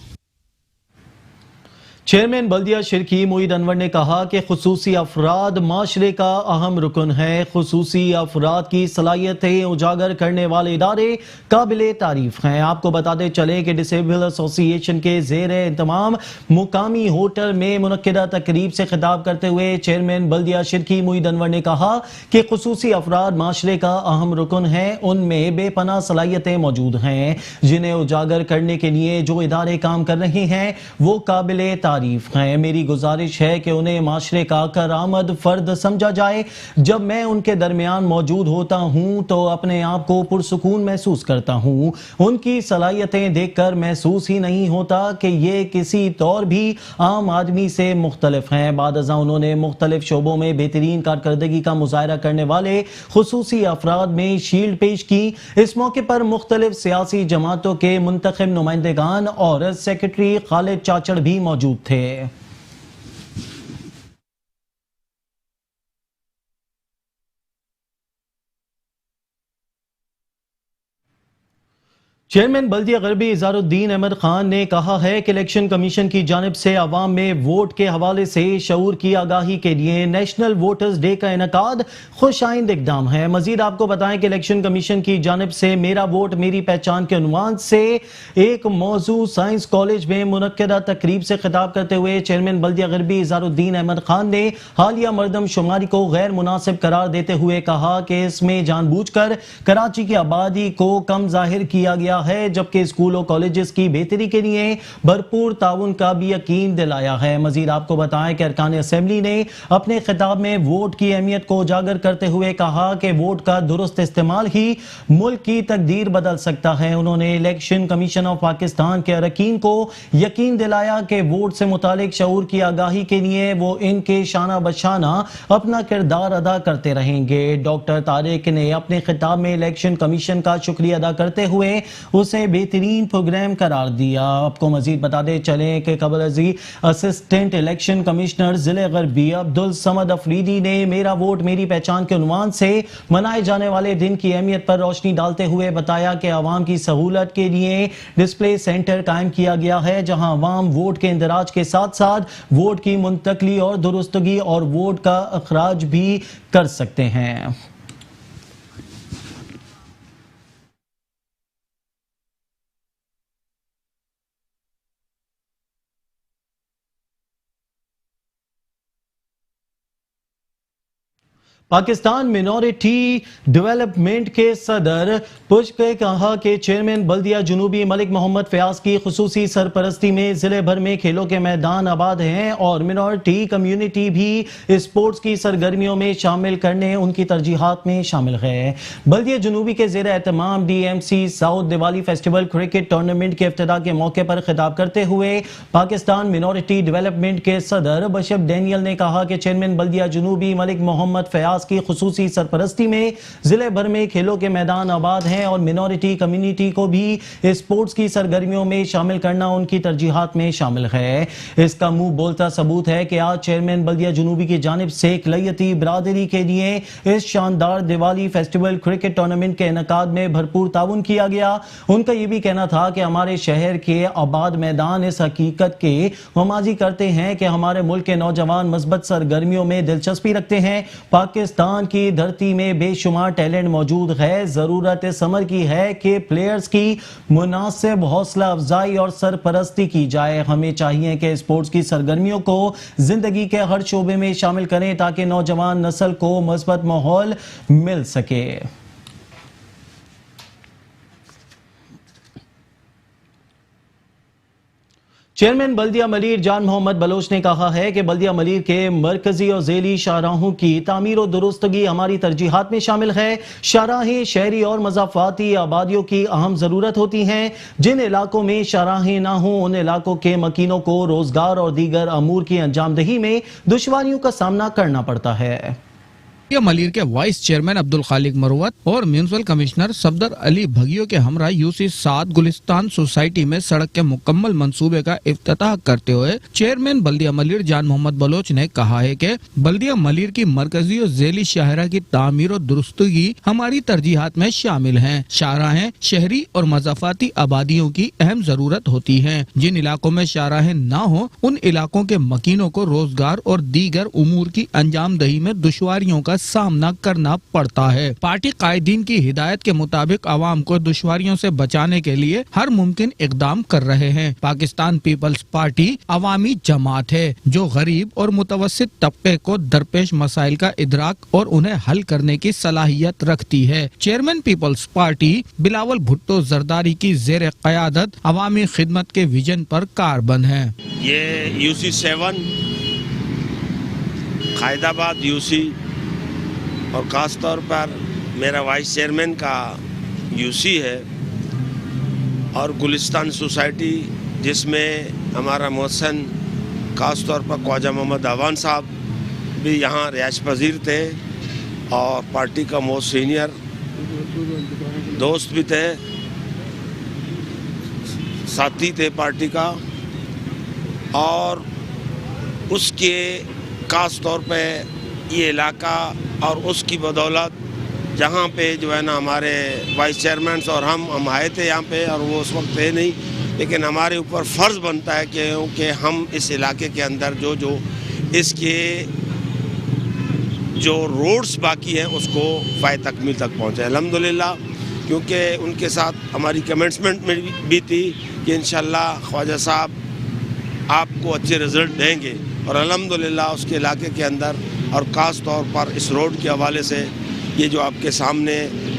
Speaker 1: चेयरमैन बल्दिया शिरकी मोईद अनवर ने कहा कि खुसूसी अफराद माशरे का अहम रुकन है। खुसूसी अफराद की सलाहियतें उजागर करने वाले इदारे काबिले तारीफ हैं। आपको बताते चले कि डिसेबल एसोसिएशन के जेर इंतमाम मुकामी होटल में मुनक्किदा तकरीब से खिताब करते हुए चेयरमैन बल्दिया शिरकी मोईद अनवर ने कहा कि खुसूसी अफराद माशरे का अहम रुकन है। उनमें बेपनाह सलाहियतें मौजूद हैं जिन्हें उजागर करने के लिए जो इदारे काम कर रहे हैं वो काबिले तारीफ हैं। मेरी गुजारिश है कि उन्हें माशरे का करामद फर्द समझा जाए। जब मैं उनके दरमियान मौजूद होता हूं तो अपने आप को पुरसुकून महसूस करता हूं। उनकी सलाहियतें देखकर महसूस ही नहीं होता कि ये किसी तौर भी आम आदमी से मुख्तलिफ हैं। बादअज़ा उन्होंने मुख्तलिफ शोबों में बेहतरीन कारकर्दगी का मुजाहरा करने वाले खुसूसी अफराद में शील्ड पेश की। इस मौके पर मुख्तलिफ सियासी जमातों के मुंतखब नुमाइंदगान और सेक्रेटरी खालिद चाचड़ भी मौजूद थे। चेयरमैन बल्दिया गरबी इज़ारुद्दीन अहमद खान ने कहा है कि इलेक्शन कमीशन की जानिब से अवाम में वोट के हवाले से शऊर की आगाही के लिए नेशनल वोटर्स डे का इनकाद खुशाइंद इक़दाम है। मजीद आपको बताएं कि इलेक्शन कमीशन की जानिब से मेरा वोट मेरी पहचान के उन्वान से एक मौजू साइंस कॉलेज में मुनक्किदा तकरीब से खिताब करते हुए चेयरमैन बल्दिया गरबी इज़ारुद्दीन अहमद खान ने हालिया मरदमशुमारी को गैर मुनासिब करार देते हुए कहा कि इसमें जानबूझकर कराची की आबादी को कम जाहिर किया गया है, जबकि स्कूल और कॉलेजेस की बेहतरी के लिए भरपूर ताउन का भी यकीन दिलाया है। मजीद आपको बताएं कि अरकान असेंबली ने अपने खिताब में वोट की अहमियत को उजागर करते हुए कहा कि वोट का दुरुस्त इस्तेमाल ही मुल्क की तकदीर बदल सकता है। उन्होंने इलेक्शन कमीशन ऑफ पाकिस्तान के अरकान को यकीन दिलाया कि वोट से मुतालिक शऊर की आगाही के लिए वो इनके शाना बशाना अपना किरदार अदा करते रहेंगे। डॉक्टर तारिक ने अपने खिताब में इलेक्शन कमीशन का शुक्रिया अदा करते हुए उसे बेहतरीन प्रोग्राम करार दिया। आपको मजीद बताते चले कि कबल अजी असिस्टेंट इलेक्शन कमिश्नर जिले गरबी अब्दुल समद अफरीदी ने मेरा वोट मेरी पहचान के उन्वान से मनाए जाने वाले दिन की अहमियत पर रोशनी डालते हुए बताया कि आवाम की सहूलत के लिए डिस्प्ले सेंटर कायम किया गया है, जहां आवाम वोट के इंदराज के साथ साथ वोट की मुंतकली और दुरुस्तगी और वोट का अखराज भी कर सकते हैं। पाकिस्तान मिनॉरिटी डेवलपमेंट के सदर पुश ने कहा कि चेयरमैन बल्दिया जुनूबी मलिक मोहम्मद फयाज की खुसूसी सरपरस्ती में जिले भर में खेलों के मैदान आबाद हैं और मिनॉरिटी कम्युनिटी भी स्पोर्ट्स की सरगर्मियों में शामिल करने उनकी तरजीहात में शामिल है। बल्दिया जुनूबी के जेर एहतमाम DMC south Diwali festival cricket tournament के इफ्तिताह के मौके पर खिताब करते हुए पाकिस्तान मिनॉरिटी डेवलपमेंट के सदर बशब डैनियल ने कहा कि चेयरमैन बल्दिया जुनूबी मलिक मोहम्मद फयाज अब्बास की खुसूसी सरपरस्ती में जिले भर में खेलों के मैदान आबाद हैं और मिनॉरिटी कम्युनिटी को भी स्पोर्ट्स की सरगर्मियों में शामिल करना उनकी तरजीहात में शामिल है। इसका मुंह बोलता सबूत है कि आज चेयरमैन बल्दिया जुनूबी की जानिब से इकलियती बिरादरी के लिए इस शानदार दिवाली फेस्टिवल क्रिकेट टूर्नामेंट के इनेकाद में भरपूर ताउन किया गया। उनका यह भी कहना था कि हमारे शहर के आबाद मैदान इस हकीकत के हमाजी करते हैं कि हमारे मुल्क के नौजवान मस्बत सरगर्मियों में दिलचस्पी रखते हैं। पाकिस्तान की धरती में बेशुमार टैलेंट मौजूद है। जरूरत इस अमर की है कि प्लेयर्स की मुनासिब हौसला अफजाई और सरपरस्ती की जाए। हमें चाहिए कि स्पोर्ट्स की सरगर्मियों को जिंदगी के हर शोबे में शामिल करें ताकि नौजवान नस्ल को मस्बत माहौल मिल सके। चेयरमैन बल्दिया मलीर जान मोहम्मद बलोच ने कहा है कि बल्दिया मलीर के मरकजी और ज़ेली शाहराहों की तामीर और दुरुस्तगी हमारी तरजीहात में शामिल है। शाहराहें शहरी और मज़ाफ़ाती आबादियों की अहम ज़रूरत होती हैं। जिन इलाकों में शाहराहें ना हों उन इलाकों के मकीनों को रोज़गार और दीगर अमूर की अंजामदही में दुश्वारियों का सामना करना पड़ता है।
Speaker 14: मलीर के वाइस चेयरमैन अब्दुल खालिक मरवत और म्यूनिसिपल कमिश्नर सफदर अली भगियो के हमरा यूसी 7 गुलिस्तान सोसाइटी में सड़क के मुकम्मल मंसूबे का इफ्तिताह करते हुए चेयरमैन बल्दिया मलीर जान मोहम्मद बलोच ने कहा है कि बल्दिया मलीर की मरकजी और ज़ेली शाहरा की तामीर और दुरुस्तगी हमारी तरजीहात में शामिल है। शाहराहें शहरी और मज़ाफ़ाती आबादियों की अहम जरूरत होती है। जिन इलाकों में शाहराहें ना हो उन इलाकों के मकीनों को रोजगार और दीगर उमूर की अंजामदही में दुश्वारियों का सामना करना पड़ता है। पार्टी कायदीन की हिदायत के मुताबिक आवाम को दुश्वारियों से बचाने के लिए हर मुमकिन इकदाम कर रहे हैं। पाकिस्तान पीपल्स पार्टी अवामी जमात है जो गरीब और मुतवस्सित तबके को दरपेश मसाइल का इदराक और उन्हें हल करने की सलाहियत रखती है। Chairman Peoples Party Bilawal Bhutto Zardari की जेर क़यादत अवामी खिदमत के विजन पर कारबंद है।
Speaker 16: ये यूसी 7 कायदाबाद यूसी और ख़ास तौर पर मेरा वाइस चेयरमैन का यूसी है और गुलिस्तान सोसाइटी जिसमें हमारा मोहसन ख़ास तौर पर ख्वाजा मोहम्मद अवान साहब भी यहाँ रिहाइश पजीर थे और पार्टी का मोस्ट सीनियर दोस्त भी थे, साथी थे पार्टी का। और उसके ख़ास तौर पे ये इलाका और उसकी बदौलत जहाँ पे जो है ना हमारे वाइस चेयरमैन और हम आए थे यहाँ पे और वो उस वक्त थे नहीं, लेकिन हमारे ऊपर फ़र्ज़ बनता है कि हम इस इलाके के अंदर जो इसके जो रोड्स बाकी हैं उसको फ़ाय तकमील तक पहुँचे। अल्हम्दुलिल्लाह क्योंकि उनके साथ हमारी कमेंसमेंट में भी थी कि इंशाअल्लाह ख्वाजा साहब आपको अच्छे रिज़ल्ट देंगे और अल्हम्दुलिल्लाह उसके इलाके के अंदर और ख़ास तौर पर इस रोड के हवाले से ये जो आपके सामने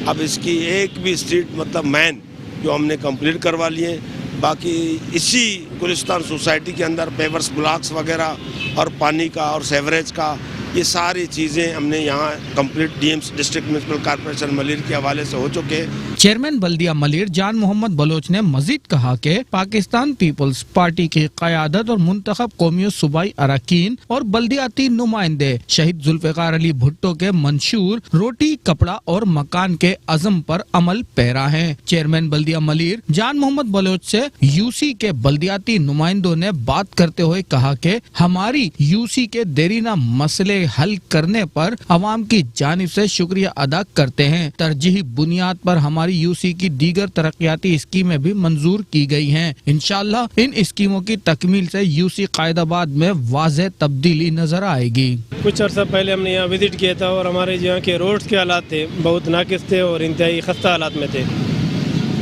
Speaker 16: अब इसकी एक भी स्ट्रीट मतलब मैन जो हमने कंप्लीट करवा लिए। बाकी इसी गुलिस्तान सोसाइटी के अंदर पेवर्स ब्लॉक्स वगैरह और पानी का और सेवरेज का ये सारी चीज़ें हमने यहाँ complete DM district municipal corporation Malir के हवाले से हो चुके।
Speaker 14: चेयरमैन बल्दिया मलीर जान मोहम्मद बलोच ने मजीद कहा कि पाकिस्तान पीपल्स पार्टी की क़यादत और मुंतखब कौमी सूबाई अरकान और बल्दियाती नुमाइंदे शहीद जुल्फ़िकार अली भुट्टो के मंशूर रोटी कपड़ा और मकान के अज़म पर अमल पैरा है। चेयरमैन बल्दिया मलीर जान मोहम्मद बलोच से यूसी के बल्दियाती नुमाइंदों ने बात करते हुए कहा कि हमारी यूसी के देरीना मसले हल करने पर अवाम की जानिब से शुक्रिया अदा करते हैं। तरजीही बुनियाद पर हमारी यूसी की दीगर तरक्याती स्कीमें भी मंजूर की गई हैं। इंशाअल्लाह इन स्कीमों की तकमील से यूसी कायदाबाद में वाज़ेह तब्दीली नजर आएगी।
Speaker 17: कुछ अर्सा पहले हमने यहाँ विजिट किया था और हमारे यहाँ के रोड्स के हालात थे बहुत नाकिस थे और इंतहाई खस्ता हालात में थे।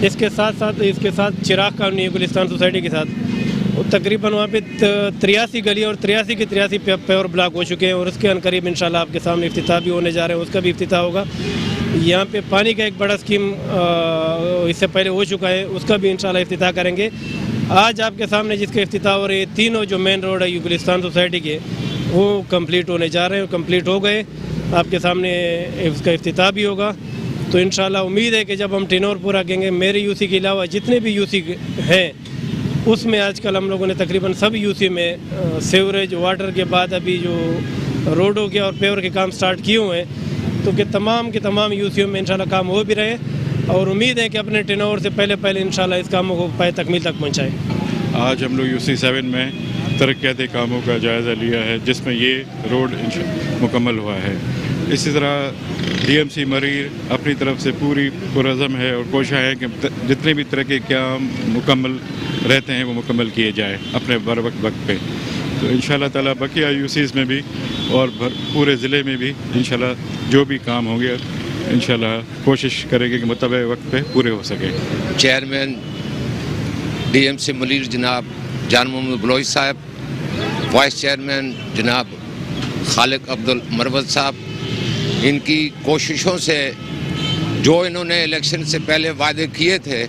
Speaker 17: इसके साथ चिराग कॉलोनी गुलिस्तान सोसाइटी के साथ तकरीबन वहाँ पे 83 गली और 83 के 83 पेवर ब्लॉक हो चुके हैं और उसके अनकरीब इंशाल्लाह आपके सामने इफ्तिताह भी होने जा रहे हैं, उसका भी इफ्तिताह होगा। यहाँ पे पानी का एक बड़ा स्कीम इससे पहले हो चुका है, उसका भी इंशाल्लाह इफ्तिताह करेंगे। आज आपके सामने जिसके इफ्तिताह हो रहे तीनों जो मेन रोड है गुलिस्तान सोसाइटी के वो कम्प्लीट होने जा रहे हैं, कम्प्लीट हो गए, आपके सामने उसका इफ्तिताह भी होगा। तो इंशाल्लाह उम्मीद है कि जब हम टेनोर पूरा करेंगे मेरे यूसी के अलावा जितने भी यूसी हैं उसमें आजकल हम लोगों ने तकरीबन सब यूसी में सीवरेज वाटर के बाद अभी जो रोडों के और पेवर के काम स्टार्ट किए हुए हैं तो कि तमाम के तमाम यूसीओ में इंशाल्लाह काम हो भी रहे और उम्मीद है कि अपने टर्नओवर से पहले इंशाल्लाह इस कामों को पाए तकमील तक पहुँचाएँ।
Speaker 18: आज हम लोग UC 7 में तरक्याती कामों का जायज़ा लिया है जिसमें ये रोड मुकम्मल हुआ है। इसी तरह DMC मरीर अपनी तरफ से पूरी पुरज़म है और कोशिश है कि जितने भी तरह के काम मुकम्मल रहते हैं वो मुकम्मल किए जाए अपने बर वक्त पे। तो इंशाल्लाह ताला बकिया UCs में भी और पूरे ज़िले में भी इंशाल्लाह जो भी काम होंगे इंशाल्लाह कोशिश करेंगे कि मुतबे वक्त पे पूरे हो सके।
Speaker 19: चेयरमैन DMC मलीर जनाब जान मोहम्मद बलोच साहब, वाइस चेयरमैन जनाब खालिक अब्दुल मरवत साहब, इनकी कोशिशों से जो इन्होंने इलेक्शन से पहले वादे किए थे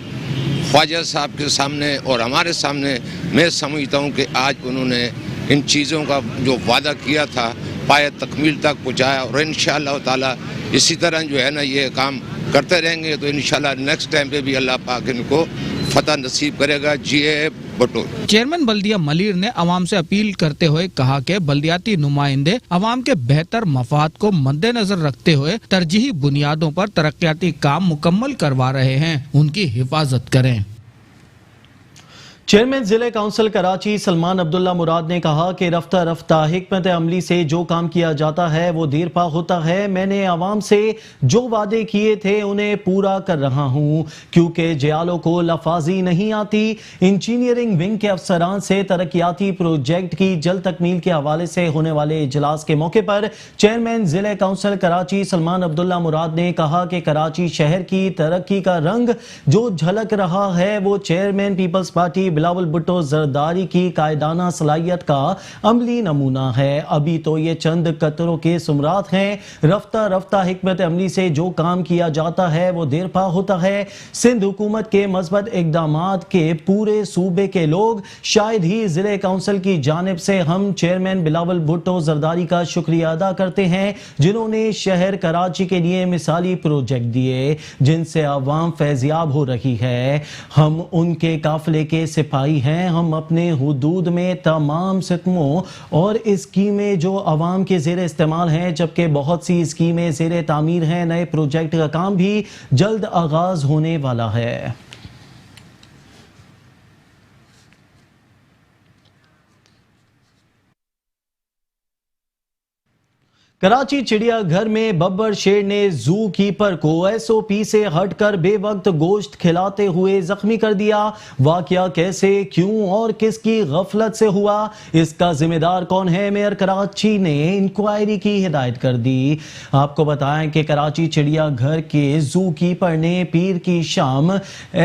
Speaker 19: ख्वाजा साहब के सामने और हमारे सामने, मैं समझता हूँ कि आज उन्होंने इन चीज़ों का जो वादा किया था पाए तकमील तक पहुँचाया और इंशाअल्लाह ताला इसी तरह जो है ना ये काम करते रहेंगे तो इंशाअल्लाह नेक्स्ट टाइम पे भी अल्लाह पाक इनको फतह नसीब करेगा। GA बटोर।
Speaker 14: चेयरमैन बल्दिया मलीर ने अवाम से अपील करते हुए कहा कि बल्दियाती नुमाइंदे अवाम के बेहतर मफाद को मद्देनजर रखते हुए तरजीही बुनियादों पर तरक्याती काम मुकम्मल करवा रहे हैं, उनकी हिफाजत करें।
Speaker 1: चेयरमैन जिले काउंसिल कराची सलमान अब्दुल्ला मुराद ने कहा कि रफ्ता रफ्ता हिकमत अमली से जो काम किया जाता है वो देर पा होता है। मैंने आवाम से जो वादे किए थे उन्हें पूरा कर रहा हूँ क्योंकि जयालों को लफाजी नहीं आती। इंजीनियरिंग विंग के अफसरान से तरक्याती प्रोजेक्ट की जल्द तकमील के हवाले से होने वाले इजलास के मौके पर चेयरमैन जिले काउंसिल कराची सलमान अब्दुल्ला मुराद ने कहा कि कराची शहर की तरक्की का रंग जो झलक रहा है वो chairman Peoples Party Bilawal Bhutto Zardari की कायदाना सलाहियत का अमली नमूना है। अभी तो ये चंद कतरों के सुमरात हैं। रफ्ता रफ्ता हिकमत अमली से जो काम किया जाता है वो देर पा होता है। सिंध हुकूमत के मस्बत इकदामात के पूरे सूबे के लोग शायद ही जिले काउंसिल की जानिब से हम चेयरमैन बिलावल भुट्टो जरदारी का शुक्रिया अदा करते हैं जिन्होंने शहर कराची के लिए मिसाली प्रोजेक्ट दिए जिनसे आवाम फैजियाब हो रही है। हम उनके काफिले के सिपाही हैं। हम अपने हुदूद में तमाम सितमों और स्कीमें जो आवाम के ज़ेरे इस्तेमाल हैं जबकि बहुत सी स्कीमें ज़ेरे तामीर हैं। नए प्रोजेक्ट का काम भी जल्द आगाज होने वाला है। कराची चिड़ियाघर में बब्बर शेर ने जू कीपर को SOP से हटकर बेवक्त गोश्त खिलाते हुए जख्मी कर दिया। वाकया कैसे, क्यों और किसकी गफलत से हुआ, इसका जिम्मेदार कौन है, मेयर कराची ने इंक्वायरी की हिदायत कर दी। आपको बताएं कि कराची चिड़ियाघर के जू कीपर ने पीर की शाम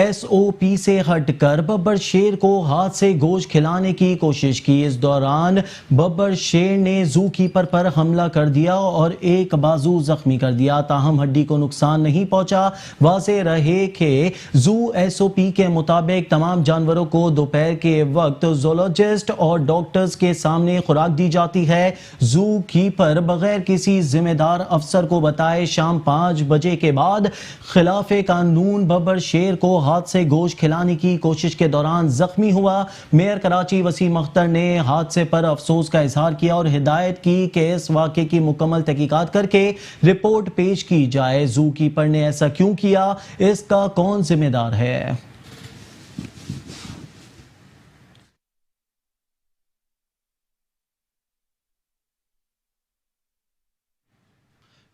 Speaker 1: SOP से हटकर बब्बर शेर को हाथ से गोश्त खिलाने की कोशिश की। इस दौरान बब्बर शेर ने जू कीपर पर हमला कर दिया और एक बाजू जख्मी कर दिया। ताहम हड्डी को नुकसान नहीं पहुंचा। वाज़ेह रहे कि जू SOP के मुताबिक तमाम जानवरों को दोपहर के वक्त ज़ूलॉजिस्ट और डॉक्टर्स के सामने खुराक दी जाती है। जू कीपर बगैर किसी जिम्मेदार अफसर को बताए शाम 5 बजे के बाद खिलाफे कानून बब्बर शेर को हाथ से गोश्त खिलाने की कोशिश के दौरान जख्मी हुआ। मेयर कराची वसीम अख्तर ने हादसे पर अफसोस का इजहार किया और हिदायत की कि इस वाक़े की मुकम्मल तहकीकात करके रिपोर्ट पेश की जाए। जू कीपर ने ऐसा क्यों किया, इसका कौन जिम्मेदार है।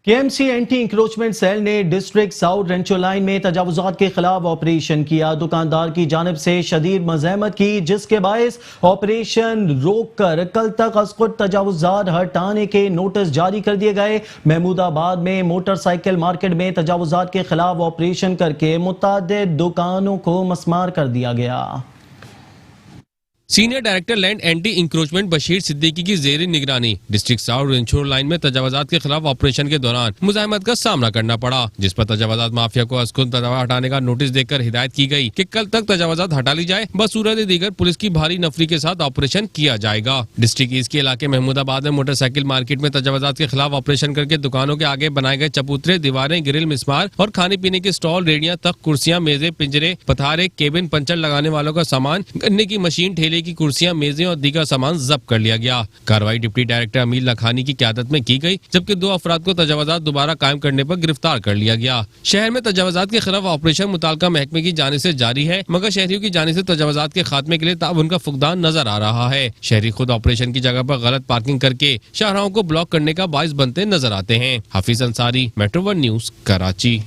Speaker 1: KMC एंटी इंक्रोचमेंट सेल ने डिस्ट्रिक्ट साउथ रेंचो लाइन में तजावुजात के खिलाफ ऑपरेशन किया। दुकानदार की जानिब से शदीद मज़ाहमत की जिसके बायस ऑपरेशन रोक कर कल तक अस्कुट तजावुजात हटाने के नोटिस जारी कर दिए गए। महमूदाबाद में मोटरसाइकिल मार्केट में तजावुजात के खिलाफ ऑपरेशन करके मुतादिद दुकानों को मस्मार कर दिया गया।
Speaker 20: Senior director land anti encroachment Bashir Siddiqui की जेर निगरानी डिस्ट्रिक्ट साउथ रेंचो लाइन में तजावजात के खिलाफ ऑपरेशन के दौरान मुजाहमत का सामना करना पड़ा, जिस पर तजावजात माफिया को अस्कुन तजावजात हटाने का नोटिस देकर हिदायत की गई कि कल तक तजावजात हटा ली जाए, बसूरत दीगर पुलिस की भारी नफरी के साथ ऑपरेशन किया जाएगा। डिस्ट्रिक्ट ईस्ट के इलाके महमूदाबाद में मोटरसाइकिल मार्केट में तजावजात के खिलाफ ऑपरेशन करके दुकानों के आगे बनाए गए चबूतरे, दीवारें, ग्रिल, मिस्मार और खाने पीने के स्टॉल, रेडियां, तख्त, कुर्सियां, मेजे, पिंजरे, पथारे, केबिन, पंचर लगाने वालों का सामान, गन्ने की मशीन, ठेले लोहे की कुर्सियां, मेजें और दीगर सामान जब्त कर लिया गया। कार्रवाई डिप्टी डायरेक्टर अमीर लखानी की क़यादत में की गई, जबकि 2 अफराद को तजावजात दोबारा कायम करने पर गिरफ्तार कर लिया गया। शहर में तजावजात के खिलाफ ऑपरेशन मुताल्लिका महकमे की जानिब से जारी है, मगर शहरियों की जानिब से तजावजात के खात्मे के लिए ताउन का फुकदान नजर आ रहा है। शहरी खुद ऑपरेशन की जगह पर गलत पार्किंग करके शाहराहों को ब्लॉक करने का बाइस बनते नजर आते हैं। Hafiz Ansari, metro 1 news, Karachi.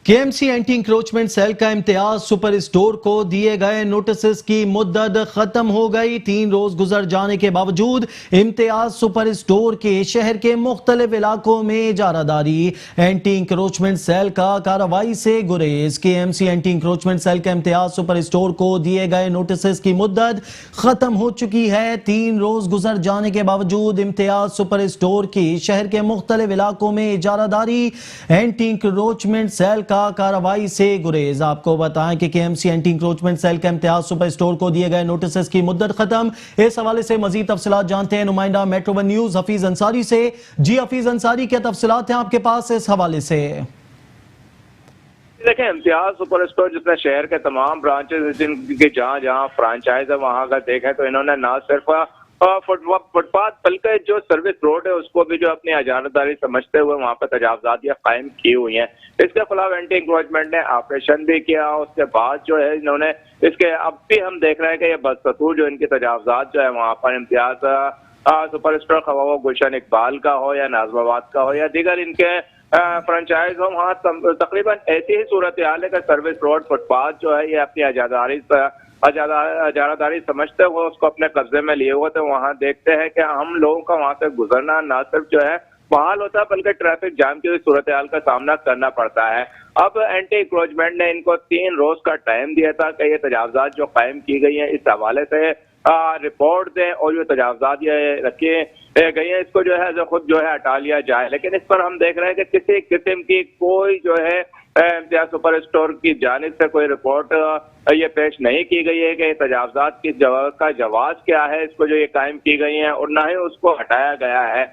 Speaker 1: KMC anti encroachment cell का इम्तियाज सुपर स्टोर को दिए गए नोटिस की मुद्दत खत्म हो गई। 3 रोज गुजर जाने के बावजूद इम्तियाज सुपर स्टोर के शहर के मुख्तलिफ इलाकों में इजारादारी। एंटी इंक्रोचमेंट सेल का कार्रवाई से गुरेज। केएमसी एंटी इंक्रोचमेंट सेल का इम्तियाज सुपर स्टोर को दिए गए नोटिस की मुद्दत खत्म हो चुकी है। 3 रोज गुजर जाने के बावजूद इम्तियाज सुपर स्टोर की शहर के मुख्तलिफ इलाकों में इजारादारी। एंटी इंक्रोचमेंट सेल कार्रवाई से गुरेज। आपको बताएं कि केएमसी एंटी इंक्रोचमेंट सेल के इम्तियाज सुपर स्टोर को दिए गए नोटिस की मुद्दत खत्म। इस हवाले से मजीद तफसीलात जानते हैं नुमाइंदा मेट्रो 1 न्यूज हफीज अंसारी से। जी हफीज अंसारी, क्या तफसीलात हैं आपके पास इस हवाले से?
Speaker 21: देखें, इम्तियाज सुपर स्टोर जितने शहर के तमाम ब्रांचेस जिनके जहाँ जहाँ फ्रेंचाइज है वहाँ का देखें तो इन्होंने ना सिर्फ फुटपाथ बल्कि जो सर्विस रोड है उसको भी जो अपनी इजारादारी समझते हुए वहाँ पर तजावजातियाँ कायम की हुई हैं। इसके खिलाफ एंटी इंक्रोचमेंट ने ऑपरेशन भी किया। उसके बाद जो है इन्होंने इसके अब भी हम देख रहे हैं कि ये बदस्तूर जो इनकी तजावजात जो है वहाँ पर इम्तियाज सुपर स्टोर खवा वो गुलशन इकबाल का हो या नाजमाबाद का हो या दीगर इनके फ्रेंचाइज हो, वहाँ तकरीबन ऐसी ही सूरत हाल है कि सर्विस रोड फुटपाथ जो है ये अपनी इजारादारी समझते हुए उसको अपने कब्जे में लिए हुए। तो वहाँ देखते हैं कि हम लोगों का वहाँ से गुजरना ना सिर्फ जो है बहाल होता है बल्कि ट्रैफिक जाम की सूरत हाल का सामना करना पड़ता है। अब एंटी इंक्रोचमेंट ने इनको 3 रोज का टाइम दिया था कि ये तजावजात जो कायम की गई है इस हवाले से रिपोर्ट दें और जो तजावजात ये रखी गई है इसको जो है खुद जो है हटा लिया जाए। लेकिन इस पर हम देख रहे हैं कि किसी किस्म की कोई जो है इम्तियाज सुपर स्टोर की जानिब से कोई रिपोर्ट ये पेश नहीं की गई है कि तजावजात की का जवाब क्या है, इसको जो ये कायम की गई है और ना ही उसको हटाया गया है।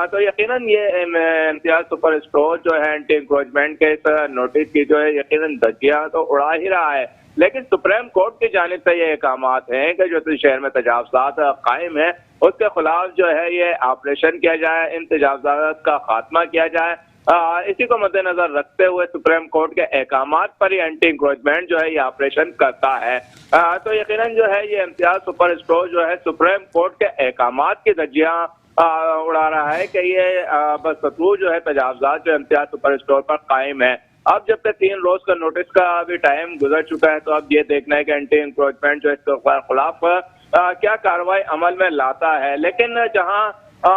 Speaker 21: तो यकीनन ये इम्तियाज सुपर स्टोर जो है एंटी इंक्रोचमेंट के इस नोटिस की जो है यकीनन धज्जियां तो उड़ा ही रहा है। लेकिन सुप्रीम कोर्ट की जानिब से ये अहकामात हैं कि जो शहर में तजावजात कायम है उसके खिलाफ जो है ये ऑपरेशन किया जाए, इन तजावजात का खात्मा किया जाए। इसी को मद्देनजर रखते हुए सुप्रीम कोर्ट के अहकामात पर ही एंटी इंक्रोचमेंट जो है ये ऑपरेशन करता है। तो यकीनन जो है ये इम्तियाज सुपर स्टोर जो है सुप्रीम कोर्ट के अहकामात की धज्जियां उड़ा रहा है कि ये बदस्तूर जो है तजावजात जो इम्तियाज सुपर स्टोर पर कायम है। अब जब तक 3 रोज का नोटिस का भी टाइम गुजर चुका है तो अब ये देखना है कि एंटी इंक्रोचमेंट जो इसके खिलाफ क्या कार्रवाई अमल में लाता है। लेकिन जहां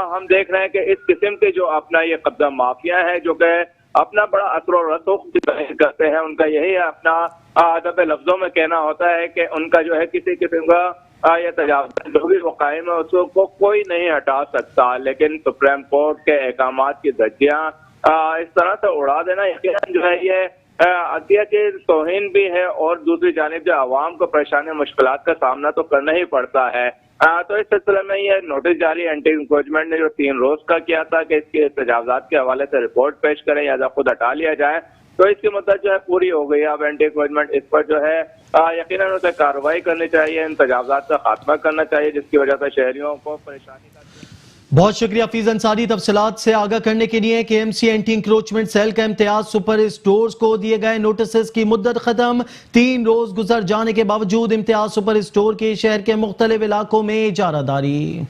Speaker 21: हम देख रहे हैं कि इस किस्म के जो अपना ये कब्जा माफिया है जो कि अपना बड़ा असर और रसूख करते हैं, उनका यही अपना अदब लफ्जों में कहना होता है कि उनका जो है किसी किस्म का ये तजावज़ जो भी वो कायम है उसको कोई नहीं हटा सकता। लेकिन सुप्रीम कोर्ट के अहकामात की धज्जियां इस तरह से उड़ा देना यकीनन जो है ये अतिया की तौहीन भी है और दूसरी जानिब जो आवाम को परेशानी मुश्किलात का सामना तो करना ही पड़ता है। तो इस सिलसिले में ये नोटिस जारी एंटी इंक्रोचमेंट ने जो 3 रोज का किया था कि इसके तजावजात के हवाले से रिपोर्ट पेश करें या खुद हटा लिया जाए, तो इसकी मुद्दत जो है पूरी हो गई। अब एंटी इंक्रोचमेंट इस पर जो है यकीनन उसे कार्रवाई करनी चाहिए, इन तजावजात का खात्मा करना चाहिए जिसकी वजह से शहरियों को परेशानी का।
Speaker 1: बहुत शुक्रिया हफीज अंसारी तफसीलात से आगाह करने के लिए। केएमसी एंटी इंक्रोचमेंट सेल का इम्तियाज सुपर स्टोर्स को दिए गए नोटिस की मुद्दत खत्म। 3 रोज गुजर जाने के बावजूद इम्तियाज सुपर स्टोर के शहर के मुख्तलिफ इलाकों में इजारादारी।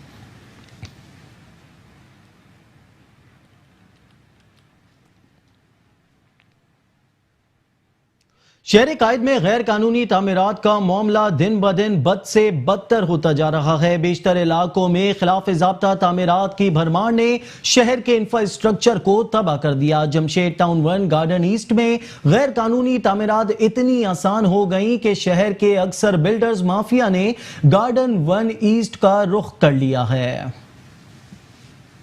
Speaker 1: शहर कायद में गैर कानूनी तामीरात का मामला दिन ब दिन बद से बदतर होता जा रहा है। बेशतर इलाकों में खिलाफ ज़ाब्ता तामीरात की भरमार ने शहर के इंफ्रास्ट्रक्चर को तबाह कर दिया। जमशेद टाउन 1 गार्डन ईस्ट में गैर कानूनी तामीरात इतनी आसान हो गई कि शहर के अक्सर बिल्डर्स माफिया ने गार्डन 1 ईस्ट का रुख कर लिया है।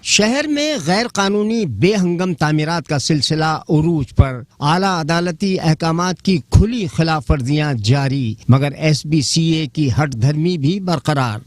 Speaker 6: शहर में गैर कानूनी बेहंगम तामीरात का सिलसिला उरूज पर। आला अदालती अहकामात की खुली खिलाफ वर्जियां जारी, मगर SBCA की हट धर्मी भी बरकरार।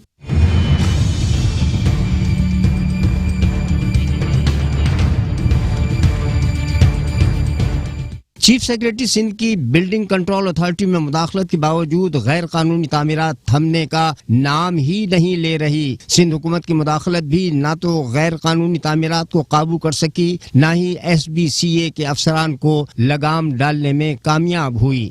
Speaker 6: चीफ सेक्रेटरी सिंध की बिल्डिंग कंट्रोल अथॉरिटी में मुदाखलत के बावजूद गैर कानूनी तामीरात थमने का नाम ही नहीं ले रही। सिंध हुकूमत की मुदाखलत भी ना तो गैर कानूनी तामीरात को काबू कर सकी, ना ही SBCA के अफसरान को लगाम डालने में कामयाब हुई।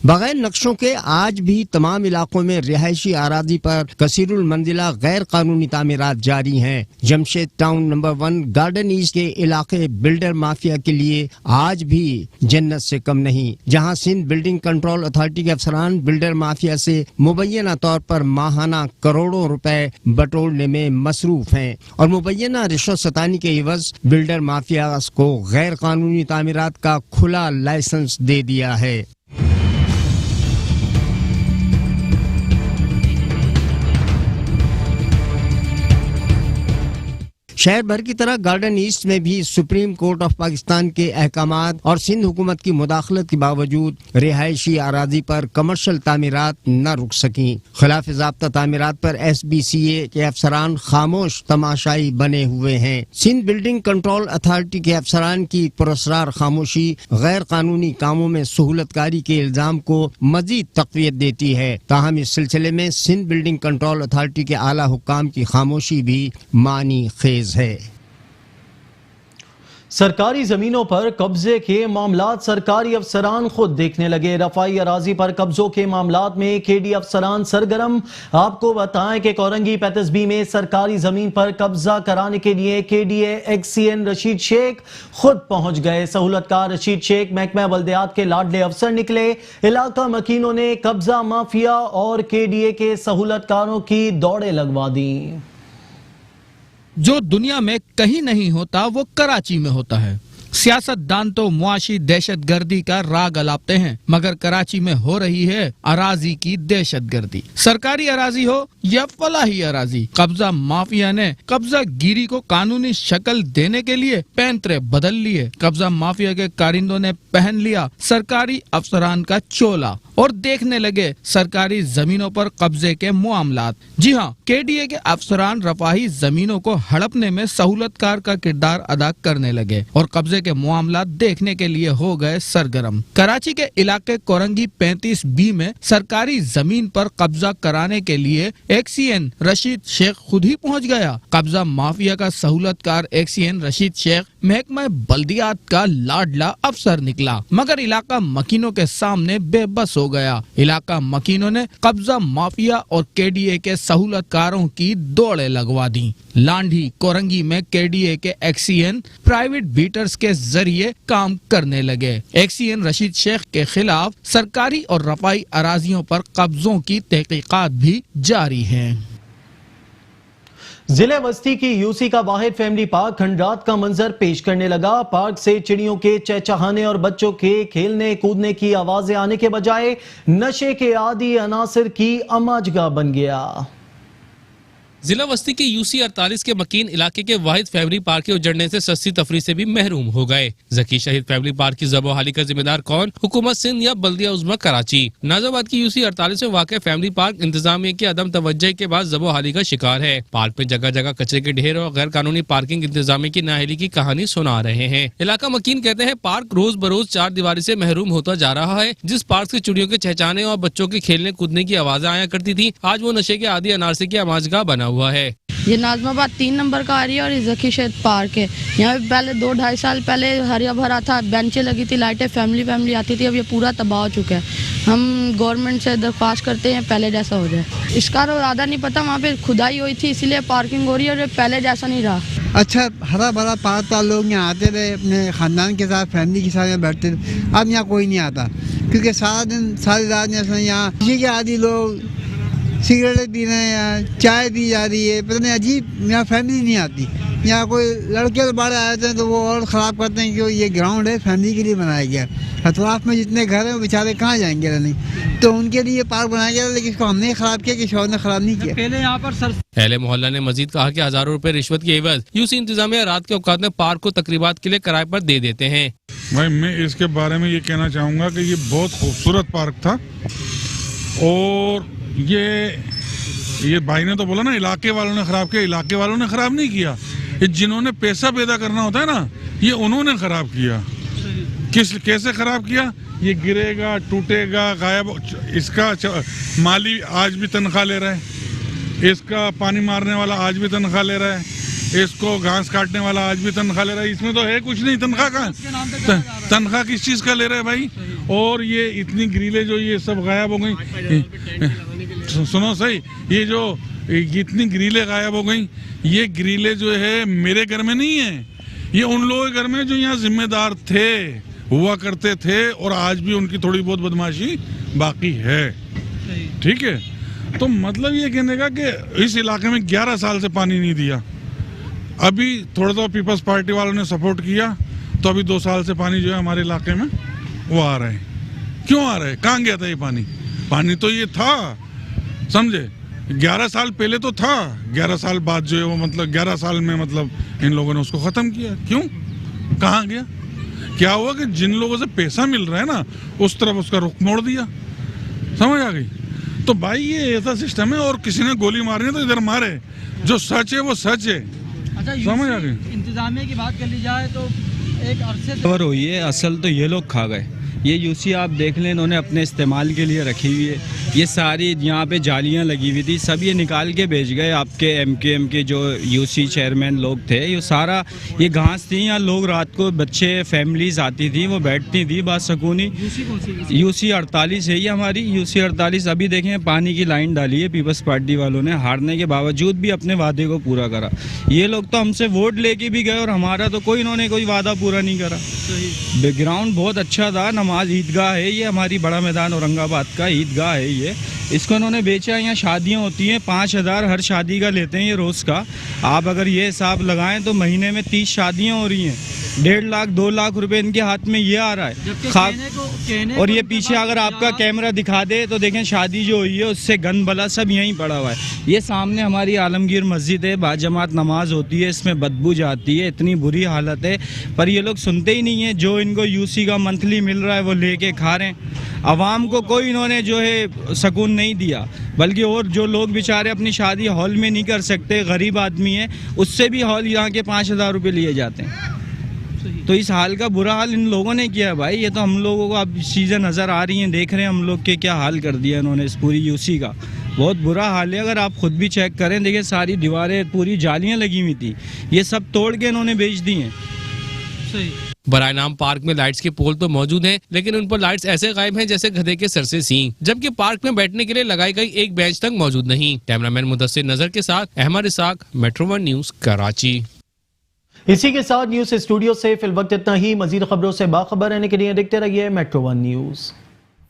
Speaker 6: बगैर नक्शों के आज भी तमाम इलाकों में रिहायशी आराजी पर कसीरुल मंजिला गैर कानूनी तामीरात जारी हैं। Jamshed town number 1 garden east के इलाके बिल्डर माफिया के लिए आज भी जन्नत से कम नहीं, जहां सिंध बिल्डिंग कंट्रोल अथॉरिटी के अफसरान बिल्डर माफिया से मुबैना तौर पर माहाना करोड़ों रुपए बटोरने में मसरूफ हैं और मुबैना रिश्वत सतानी के एवज बिल्डर माफिया को गैर कानूनी तामीरात का खुला लाइसेंस दे दिया है। शहर भर की तरह गार्डन ईस्ट में भी सुप्रीम कोर्ट ऑफ पाकिस्तान के अहकामात और सिंध हुकूमत की मुदाखलत के बावजूद रिहायशी आराजी पर कमर्शियल तामीरात न रुक सकी। खिलाफ ज़ाब्ता तामीरात पर SBCA के अफसरान खामोश तमाशाई बने हुए हैं। सिंध बिल्डिंग कंट्रोल अथॉरिटी के अफसरान की पुरस्रार खामोशी गैर कानूनी कामों में सहूलतकारी के इल्जाम को मजीद तक़वियत देती है। ताहम इस सिलसिले में सिंध बिल्डिंग कंट्रोल अथॉरिटी के आला हुक्काम की खामोशी भी मानी खेज है।
Speaker 1: सरकारी जमीनों पर कब्जे के मामलात सरकारी अफसरान खुद देखने लगे। रफाई अराजी पर कब्जों के मामलात में KD अफसरान सरगर्म। आपको बताएं कि कोरंगी 35B में सरकारी जमीन पर कब्जा कराने के लिए KDA XCN रशीद शेख खुद पहुंच गए। सहूलतकार रशीद शेख महकमा बल्दियात के लाडले अफसर निकले। इलाका मकीनों ने कब्जा माफिया और KDA के सहूलतकारों की दौड़े लगवा दी।
Speaker 14: जो दुनिया में कहीं नहीं होता वो कराची में होता है। सियासतदान तो मुआशी दहशतगर्दी का राग अलापते हैं, मगर कराची में हो रही है अराजी की दहशतगर्दी। सरकारी अराजी हो या फलाही अराजी, कब्जा माफिया ने कब्जा गिरी को कानूनी शक्ल देने के लिए पैंतरे बदल लिए। कब्जा माफिया के कारिंदों ने पहन लिया सरकारी अफसरान का चोला और देखने लगे सरकारी जमीनों पर कब्जे के मामलात। जी हाँ, KDA के अफसरान रफाही जमीनों को हड़पने में सहूलतकार का किरदार अदा करने लगे और कब्जे के मामलात देखने के लिए हो गए सरगर्म। कराची के इलाके कोरंगी 35B में सरकारी जमीन पर कब्जा कराने के लिए XCN रशीद शेख खुद ही पहुंच गया। कब्जा माफिया का सहूलतकार XCN रशीद शेख महकमा बल्दियात का लाडला अफसर निकला, मगर इलाका मकीनों के सामने बेबस हो गया। इलाका मकीनों ने कब्जा माफिया और KDA के सहूलतकारों की दौड़े लगवा दी। लांडी कोरंगी में KDA के XCN प्राइवेट बीटर्स के जरिए काम करने लगे। XCN रशीद शेख के खिलाफ सरकारी और रफाई अराजियों पर कब्जों की तहकीकात भी जारी है।
Speaker 1: जिले वस्ती की UC का वाहिद फैमिली पार्क खंडरात का मंजर पेश करने लगा। पार्क से चिड़ियों के चहचहाने और बच्चों के खेलने कूदने की आवाजें आने के बजाय नशे के आदि अनासिर की अमाजगा बन गया।
Speaker 20: जिला वस्ती के UC 48 के मकीन इलाके के वाहिद फैमिली पार्क के उजड़ने से सस्ती तफरी से भी महरूम हो गए। जकी शहीद फैमिली पार्क की ज़बोहाली का जिम्मेदार कौन? हुकूमत सिंध या बल्दिया उज़्मा कराची। नाज़ाबाद की UC 48 में वाक़ फैमिली पार्क इंतजामिया की अदम तवज्जुही के बाद ज़बोहाली का शिकार है। पार्क में जगह जगह कचरे के ढेर और गैर कानूनी पार्किंग इंतजामिया की नाअहली की कहानी सुना रहे हैं। इलाका मकीन कहते हैं पार्क रोज बरोज 4 दीवारी से महरूम होता जा रहा है। जिस पार्क से चिड़ियों के चहचाने और बच्चों के खेलने कूदने की आवाजें आया करती थी, आज वो नशे के आदि अनारसे की आमाजगाह बना हुआ है।
Speaker 3: ये नाज़माबाद 3 नंबर का एरिया और ये ज़की शहीद पार्क है। यहाँ पे पहले 2-2.5 साल पहले हरिया भरा था, बेंचें लगी थी, लाइटें फैमिली आती थी। अब ये पूरा तबाह हो चुका है। हम गवर्नमेंट से दरख्वास्त करते हैं पहले जैसा हो जाए। इसका तो ज़्यादा नहीं पता, वहाँ पे खुदाई हुई थी इसीलिए पार्किंग हो रही है और पहले जैसा नहीं रहा।
Speaker 22: अच्छा हरा भरा पार्क था, लोग यहाँ आते थे अपने ख़ानदान के साथ, फैमिली के साथ बैठते थे। अब यहाँ कोई नहीं आता क्योंकि सारा दिन सारी रात यहाँ किसी के आदि लोग सिगरेटें पी रहे हैं, चाय पी जा रही है, पता नहीं अजीब। यहाँ फैमिली नहीं आती। यहाँ कोई लड़के तो बाहर आए थे तो वो और ख़राब करते हैं कि ये ग्राउंड है फैमिली के लिए बनाया गया। अतराफ में जितने घर हैं वो बेचारे कहाँ जाएंगे रहने, तो उनके लिए पार्क बनाया गया, लेकिन इसको हमने ख़राब किया कि शौहर ने ख़राब नहीं किया। पहले यहाँ पर
Speaker 20: अहले मोहल्ला ने मजीद कहा कि हज़ारों रुपए रिश्वत के एवज UC इंतजामिया रात के औकात में पार्क को तकरीबात के लिए किराए पर दे देते हैं।
Speaker 23: भाई मैं इसके बारे में ये कहना चाहूँगा कि ये बहुत खूबसूरत पार्क था और ये ये भाई ने तो बोला ना इलाके वालों ने खराब किया, इलाके वालों ने खराब नहीं किया, ये जिन्होंने पैसा पैदा करना होता है ना, ये उन्होंने खराब किया। कैसे खराब किया? ये गिरेगा, टूटेगा, गायब, इसका माली आज भी तनख्वाह ले रहा है, इसका पानी मारने वाला आज भी तनख्वाह ले रहा है, इसको घास काटने वाला आज भी तनख्वाह ले रहा है। इसमें तो है कुछ नहीं, तनख्वाह का तनख्वाह किस चीज का ले रहा है भाई? और ये इतनी ग्रिलें जो ये सब गायब हो गई, सुनो सही, ये जो इतनी ग्रिलें गायब हो गई, ये ग्रिलें जो है मेरे घर में नहीं है, ये उन लोगों के घर में जो यहाँ जिम्मेदार थे, हुआ करते थे, और आज भी उनकी थोड़ी बहुत बदमाशी बाकी है। ठीक है, तो मतलब ये कहने का कि इस इलाके में 11 साल से पानी नहीं दिया, अभी थोड़ा सा पीपल्स पार्टी वालों ने सपोर्ट किया तो अभी 2 साल से पानी जो है हमारे इलाके में वो आ रहा है। क्यों आ रहा है? कहाँ गया था ये पानी? पानी तो ये था, समझे, 11 साल पहले तो था, 11 साल बाद जो है वो मतलब 11 साल में मतलब इन लोगों ने उसको खत्म किया। क्यों? कहाँ गया? क्या हुआ कि जिन लोगों से पैसा मिल रहा है ना, उस तरफ उसका रुख मोड़ दिया। समझ आ गई? तो भाई ये ऐसा सिस्टम है, और किसी ने गोली मारनी है तो इधर मारे, जो सच है वो सच है।
Speaker 2: अच्छा,
Speaker 23: समझ आ गई?
Speaker 2: इंतजामिया की बात कर ली जाए तो एक अरसे
Speaker 4: खबर हुई है, असल तो ये लोग खा गए। ये यूसी आप देख लें, इन्होंने अपने इस्तेमाल के लिए रखी हुई है, ये सारी यहाँ पे जालियाँ लगी हुई थी, सब ये निकाल के बेच गए। आपके एमकेएम के जो यूसी चेयरमैन लोग थे, ये सारा ये घास थी, यहाँ लोग रात को बच्चे फैमिलीज आती थी, वो बैठती थी बासकूनी। यूसी 48 है ये हमारी, यूसी 48। अभी देखें पानी की लाइन डाली है पीपल्स पार्टी वालों ने, हारने के बावजूद भी अपने वादे को पूरा करा। ये लोग तो हमसे वोट लेके भी गए और हमारा तो इन्होंने कोई वादा पूरा नहीं करा। बैकग्राउंड बहुत अच्छा था, नमाज ईदगाह है ये हमारी, बड़ा मैदान औरंगाबाद का ईदगाह है ये, इसको इन्होंने बेचा। यहाँ शादियाँ होती हैं, 5000 हर शादी का लेते हैं ये रोज़ का। आप अगर ये हिसाब लगाएं तो महीने में 30 शादियाँ हो रही हैं, 1.5 लाख 2 लाख रुपए इनके हाथ में ये आ रहा है। और ये पीछे अगर आपका कैमरा दिखा दे तो देखें, शादी जो हुई है उससे गंद बला सब यहीं पड़ा हुआ है। ये सामने हमारी आलमगीर मस्जिद है, बाजमात नमाज होती है, इसमें बदबू जाती है, इतनी बुरी हालत है, पर ये लोग सुनते ही नहीं है। जो इनको यूसी का मंथली मिल रहा है वो लेके खा रहे हैं। आवाम को कोई इन्होंने जो है सुकून नहीं दिया, बल्कि और जो लोग बेचारे अपनी शादी हॉल में नहीं कर सकते, गरीब आदमी है, उससे भी हॉल यहाँ के 5000 रुपये लिए जाते हैं। तो इस हाल का बुरा हाल इन लोगों ने किया है भाई। ये तो हम लोगों को अब चीज़ें नज़र आ रही हैं, देख रहे हैं हम लोग के क्या हाल कर दिया इन्होंने इस पूरी यूसी का। बहुत बुरा हाल है, अगर आप खुद भी चेक करें, देखिए सारी दीवारें पूरी जालियाँ लगी हुई थी, ये सब तोड़ के इन्होंने बेच दी हैं।
Speaker 20: बराए नाम पार्क में लाइट्स के पोल तो मौजूद हैं, लेकिन उन पर लाइट्स ऐसे गायब हैं जैसे गधे के सर से सींग, जबकि पार्क में बैठने के लिए लगाई गई एक बेंच तक मौजूद नहीं। कैमरामैन मुदस्सिर नजर के साथ अहमद इसाक, मेट्रो 1 न्यूज, कराची।
Speaker 1: इसी के साथ न्यूज स्टूडियो से फिल वक्त इतना ही। मजीद खबरों से बाखबर रहने के लिए देखते रहिए मेट्रो 1 न्यूज।